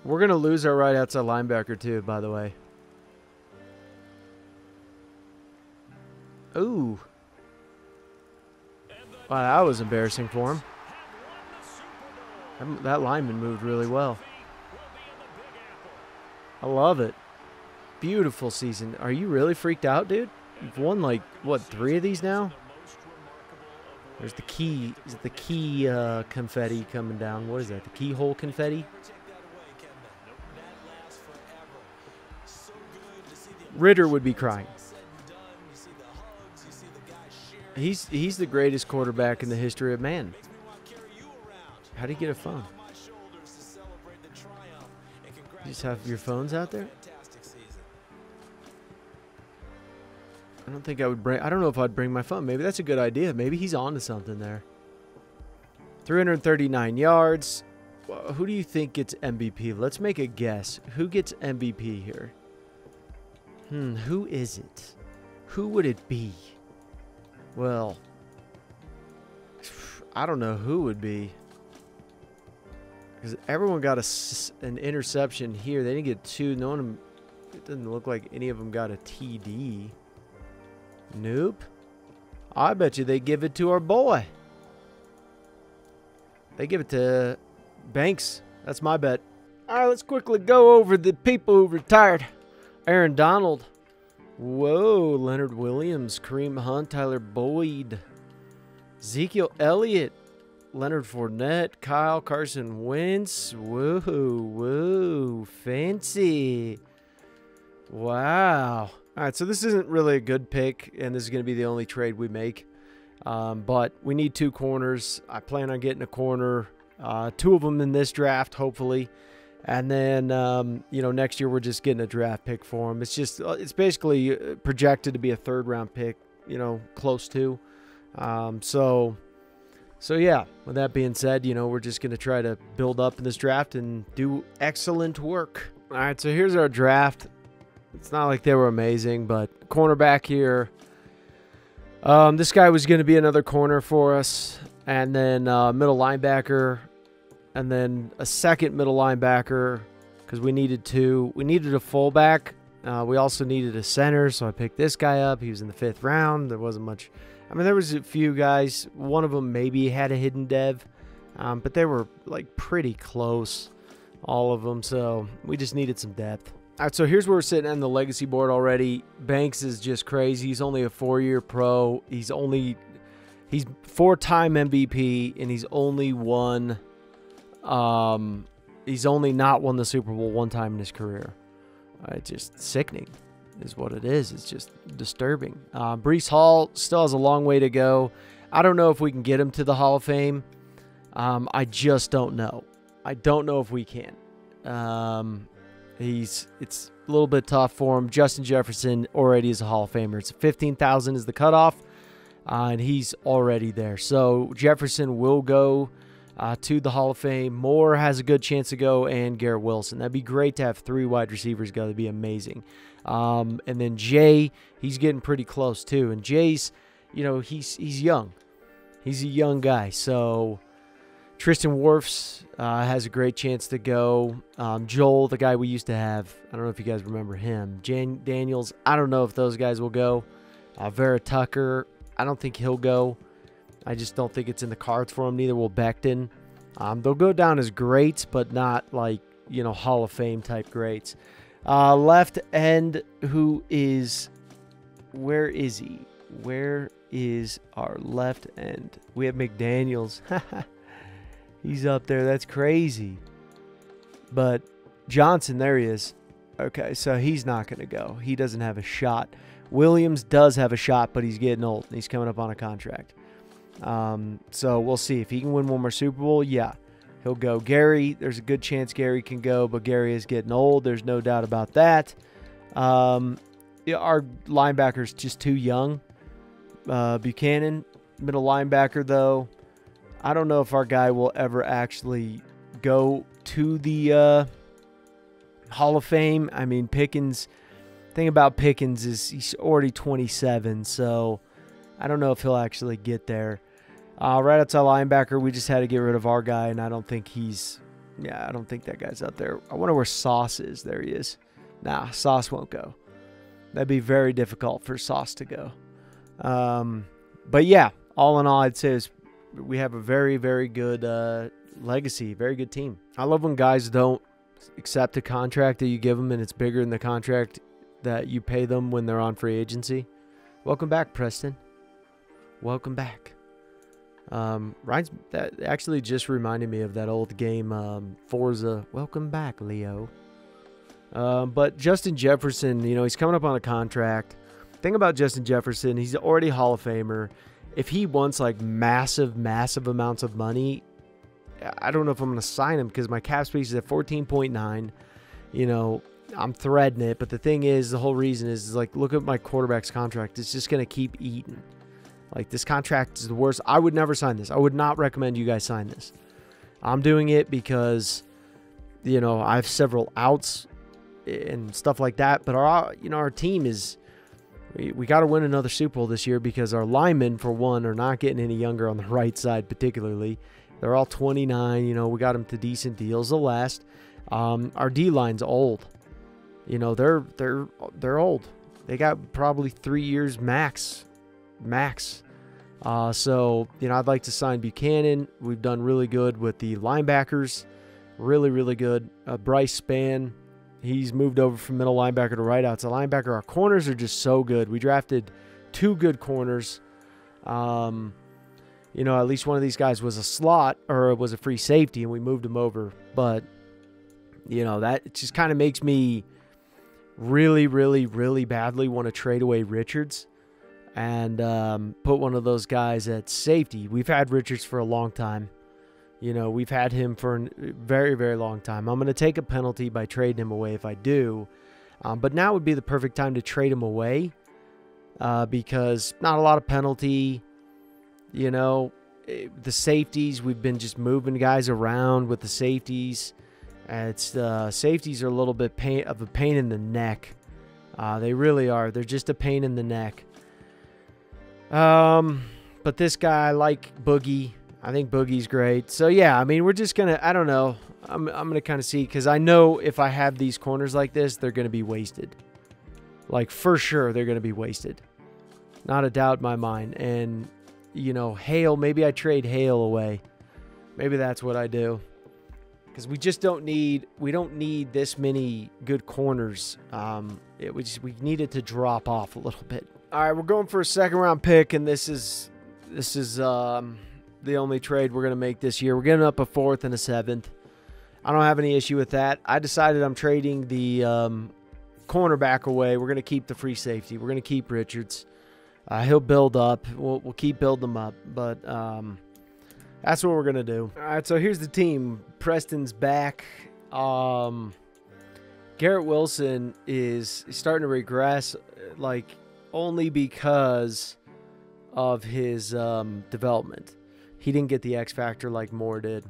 We're going to lose our right outside linebacker, too, by the way. Ooh. Wow, that was embarrassing for him. That lineman moved really well. I love it. Beautiful season. Are you really freaked out, dude? You've won, like, what, 3 of these now? There's the key. Is it the key confetti coming down? What is that? The keyhole confetti? Ritter would be crying. He's the greatest quarterback in the history of man. How'd he get a phone? You just have your phones out there? I don't think I would bring... I don't know if I'd bring my phone. Maybe that's a good idea. Maybe he's on to something there. 339 yards. Who do you think gets MVP? Let's make a guess. Who gets MVP here? Who is it? Who would it be? Well, I don't know who would be. Because everyone got an interception here. They didn't get 2. No one... It doesn't look like any of them got a TD. Nope. I bet you they give it to our boy. They give it to Banks. That's my bet. All right, let's quickly go over the people who retired. Aaron Donald. Whoa, Leonard Williams, Kareem Hunt, Tyler Boyd, Ezekiel Elliott, Leonard Fournette, Kyle Carson Wentz. Whoa, whoa, fancy. Wow. All right, so this isn't really a good pick, and this is going to be the only trade we make. But we need 2 corners. I plan on getting a corner, 2 of them in this draft, hopefully. And then, you know, next year we're just getting a draft pick for him. It's just, it's basically projected to be a 3rd-round pick, you know, close to. So yeah, with that being said, you know, we're just going to try to build up in this draft and do excellent work. All right, so here's our draft. It's not like they were amazing, but cornerback here. This guy was going to be another corner for us. And then middle linebacker. And then a second middle linebacker because we needed 2. We needed a fullback. We also needed a center, so I picked this guy up. He was in the 5th round. There wasn't much. I mean, there was a few guys. One of them maybe had a hidden dev, but they were like pretty close, all of them. So we just needed some depth. All right, so here's where we're sitting on the legacy board already. Banks is just crazy. He's only a 4-year pro. He's 4-time MVP, and he's only won. He's only not won the Super Bowl one time in his career. It's just sickening, is what it is. It's just disturbing. Breece Hall still has a long way to go. I don't know if we can get him to the Hall of Fame. I just don't know. I don't know if we can. It's a little bit tough for him. Justin Jefferson already is a Hall of Famer. It's 15,000 is the cutoff, and he's already there. So Jefferson will go to the Hall of Fame. Moore has a good chance to go, and Garrett Wilson. That'd be great to have 3 wide receivers go. That'd be amazing. And then Jay, he's getting pretty close too. And Jay's, he's young. He's a young guy. So Tristan Wirfs has a great chance to go. Joel, the guy we used to have, I don't know if you guys remember him. Jane Daniels, I don't know if those guys will go. Vera Tucker, I don't think he'll go. I just don't think it's in the cards for him. Neither will Becton. They'll go down as greats, but not like, Hall of Fame type greats. Left end, who is, where is he? Where is our left end? We have McDaniels. He's up there. That's crazy. But Johnson, there he is. Okay, so he's not going to go. He doesn't have a shot. Williams does have a shot, but he's getting old. And he's coming up on a contract. So we'll see. If he can win one more Super Bowl, yeah, he'll go. Gary, there's a good chance Gary can go, but Gary is getting old. There's no doubt about that. Our linebacker's just too young. Buchanan, middle linebacker, though. I don't know if our guy will ever actually go to the Hall of Fame. I mean, Pickens, the thing about Pickens is he's already 27, so I don't know if he'll actually get there. Right outside linebacker, we just had to get rid of our guy, and I don't think I don't think that guy's out there. I wonder where Sauce is. There he is. Nah, Sauce won't go. That'd be very difficult for Sauce to go. But yeah, all in all, I'd say is we have a very, very good legacy, very good team. I love when guys don't accept a contract that you give them and it's bigger than the contract that you pay them when they're on free agency. Welcome back, Preston. Welcome back. Ryan's, that actually just reminded me of that old game, Forza. Welcome back, Leo. But Justin Jefferson, he's coming up on a contract. Thing about Justin Jefferson, he's already Hall of Famer. If he wants like massive, massive amounts of money, I don't know if I'm going to sign him because my cap space is at 14.9. I'm threading it. But the thing is, the whole reason is like, look at my quarterback's contract. It's just going to keep eating. Like, this contract is the worst. I would never sign this. I would not recommend you guys sign this. I'm doing it because, I have several outs and stuff like that. But our team is, we got to win another Super Bowl this year because our linemen, for one, are not getting any younger on the right side particularly. They're all 29. We got them to decent deals. They'll last. Our D-line's old. They're old. They got probably 3 years max. So, I'd like to sign Buchanan. We've done really good with the linebackers. Really, really good. Bryce Spann, he's moved over from middle linebacker to right outside linebacker. Our corners are just so good. We drafted 2 good corners. At least one of these guys was a slot or was a free safety, and we moved him over. But, that just kind of makes me really, really, really badly want to trade away Richards and put one of those guys at safety. We've had Richards for a long time. We've had him for a very, very long time. I'm going to take a penalty by trading him away if I do. But now would be the perfect time to trade him away because not a lot of penalty. The safeties, we've been just moving guys around with the safeties. Safeties are a little bit of a pain in the neck. They really are. They're just a pain in the neck. But this guy, I like Boogie. I think Boogie's great. So, yeah, we're just going to, I don't know. I'm going to kind of see because I know if I have these corners like this, they're going to be wasted. Like, for sure, they're going to be wasted. Not a doubt in my mind. And, Hale, maybe I trade Hale away. Maybe that's what I do. Because we just don't need this many good corners. We need it to drop off a little bit. All right, we're going for a second round pick, and this is This is the only trade we're going to make this year. We're getting up a 4th and a 7th. I don't have any issue with that. I decided I'm trading the cornerback away. We're going to keep the free safety. We're going to keep Richards. He'll build up. We'll keep building him up. But that's what we're going to do. All right, so here's the team. Preston's back. Garrett Wilson is starting to regress, like, only because of his development. He didn't get the X factor like Moore did.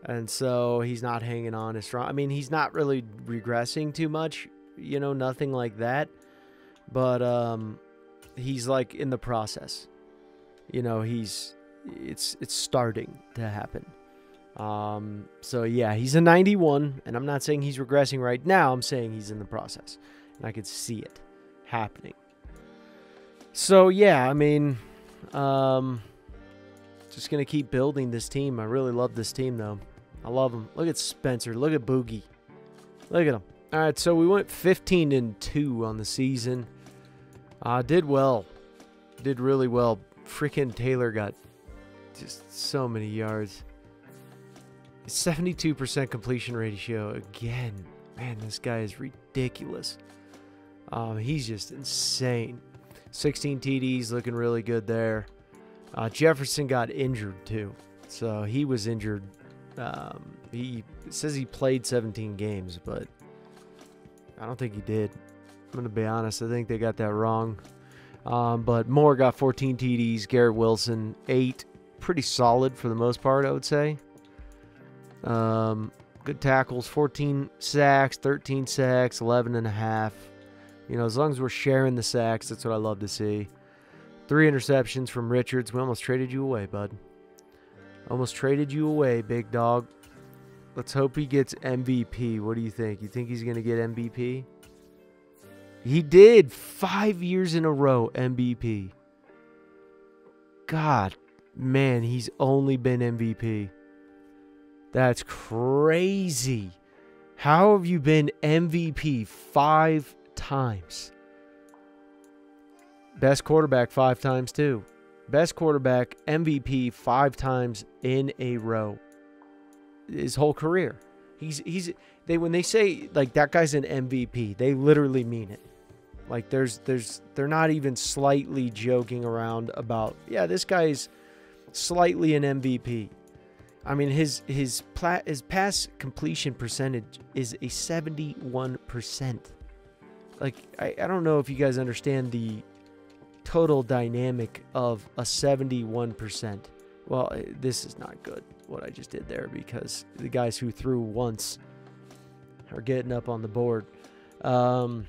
And so he's not hanging on as strong. I mean, he's not really regressing too much, you know, nothing like that. But he's like in the process. You know, it's starting to happen. So yeah, he's a 91, and I'm not saying he's regressing right now. I'm saying he's in the process, and I could see it happening. So yeah, I mean, just gonna keep building this team. I really love this team, though. I love him. Look at Spencer. Look at Boogie. Look at him. All right, so we went 15-2 on the season. Did well. Did really well. Freaking Taylor got just so many yards. 72% completion ratio again. Man, this guy is ridiculous. He's just insane. 16 TDs, looking really good there. Jefferson got injured too, so he was injured. He says he played 17 games, but I don't think he did. I'm gonna be honest. I think they got that wrong. But Moore got 14 TDs. Garrett Wilson 8. Pretty solid for the most part, I would say. Good tackles, 14 sacks, 13 sacks, 11.5. You know, as long as we're sharing the sacks, that's what I love to see. 3 interceptions from Richards. We almost traded you away, bud. Almost traded you away, big dog. Let's hope he gets MVP. What do you think? You think he's going to get MVP? He did. 5 years in a row, MVP. God, man, he's only been MVP. That's crazy. How have you been MVP 5 times? Best quarterback 5 times too. Best quarterback MVP 5 times in a row. His whole career. When they say like that guy's an MVP, they literally mean it. Like they're not even slightly joking around about, yeah, this guy's slightly an MVP. I mean, his pass completion percentage is a 71%. Like, I don't know if you guys understand the total dynamic of a 71%. Well, this is not good, what I just did there, because the guys who threw once are getting up on the board. But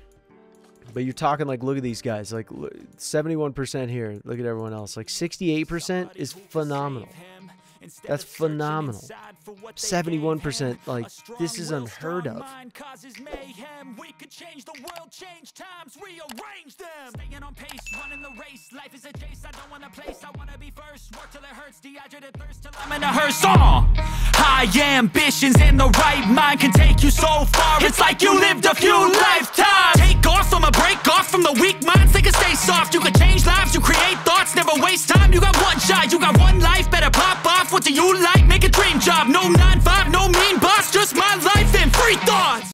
you're talking like, look at these guys. Like, 71% here. Look at everyone else. Like, 68% is phenomenal. That's phenomenal. 71%, like, this is unheard of. We could change the world, change times, rearrange them. Staying on pace, running the race. Life is a chase. I don't want a place. I want to be first. Work till it hurts. Dehydrated thirst till I'm in a hearse. High ambitions in the right mind can take you so far. It's like you lived a few lifetimes. Take off from a break off from the weak minds. They can stay soft. You can change lives. You create thoughts. Never waste time. You got one shot. You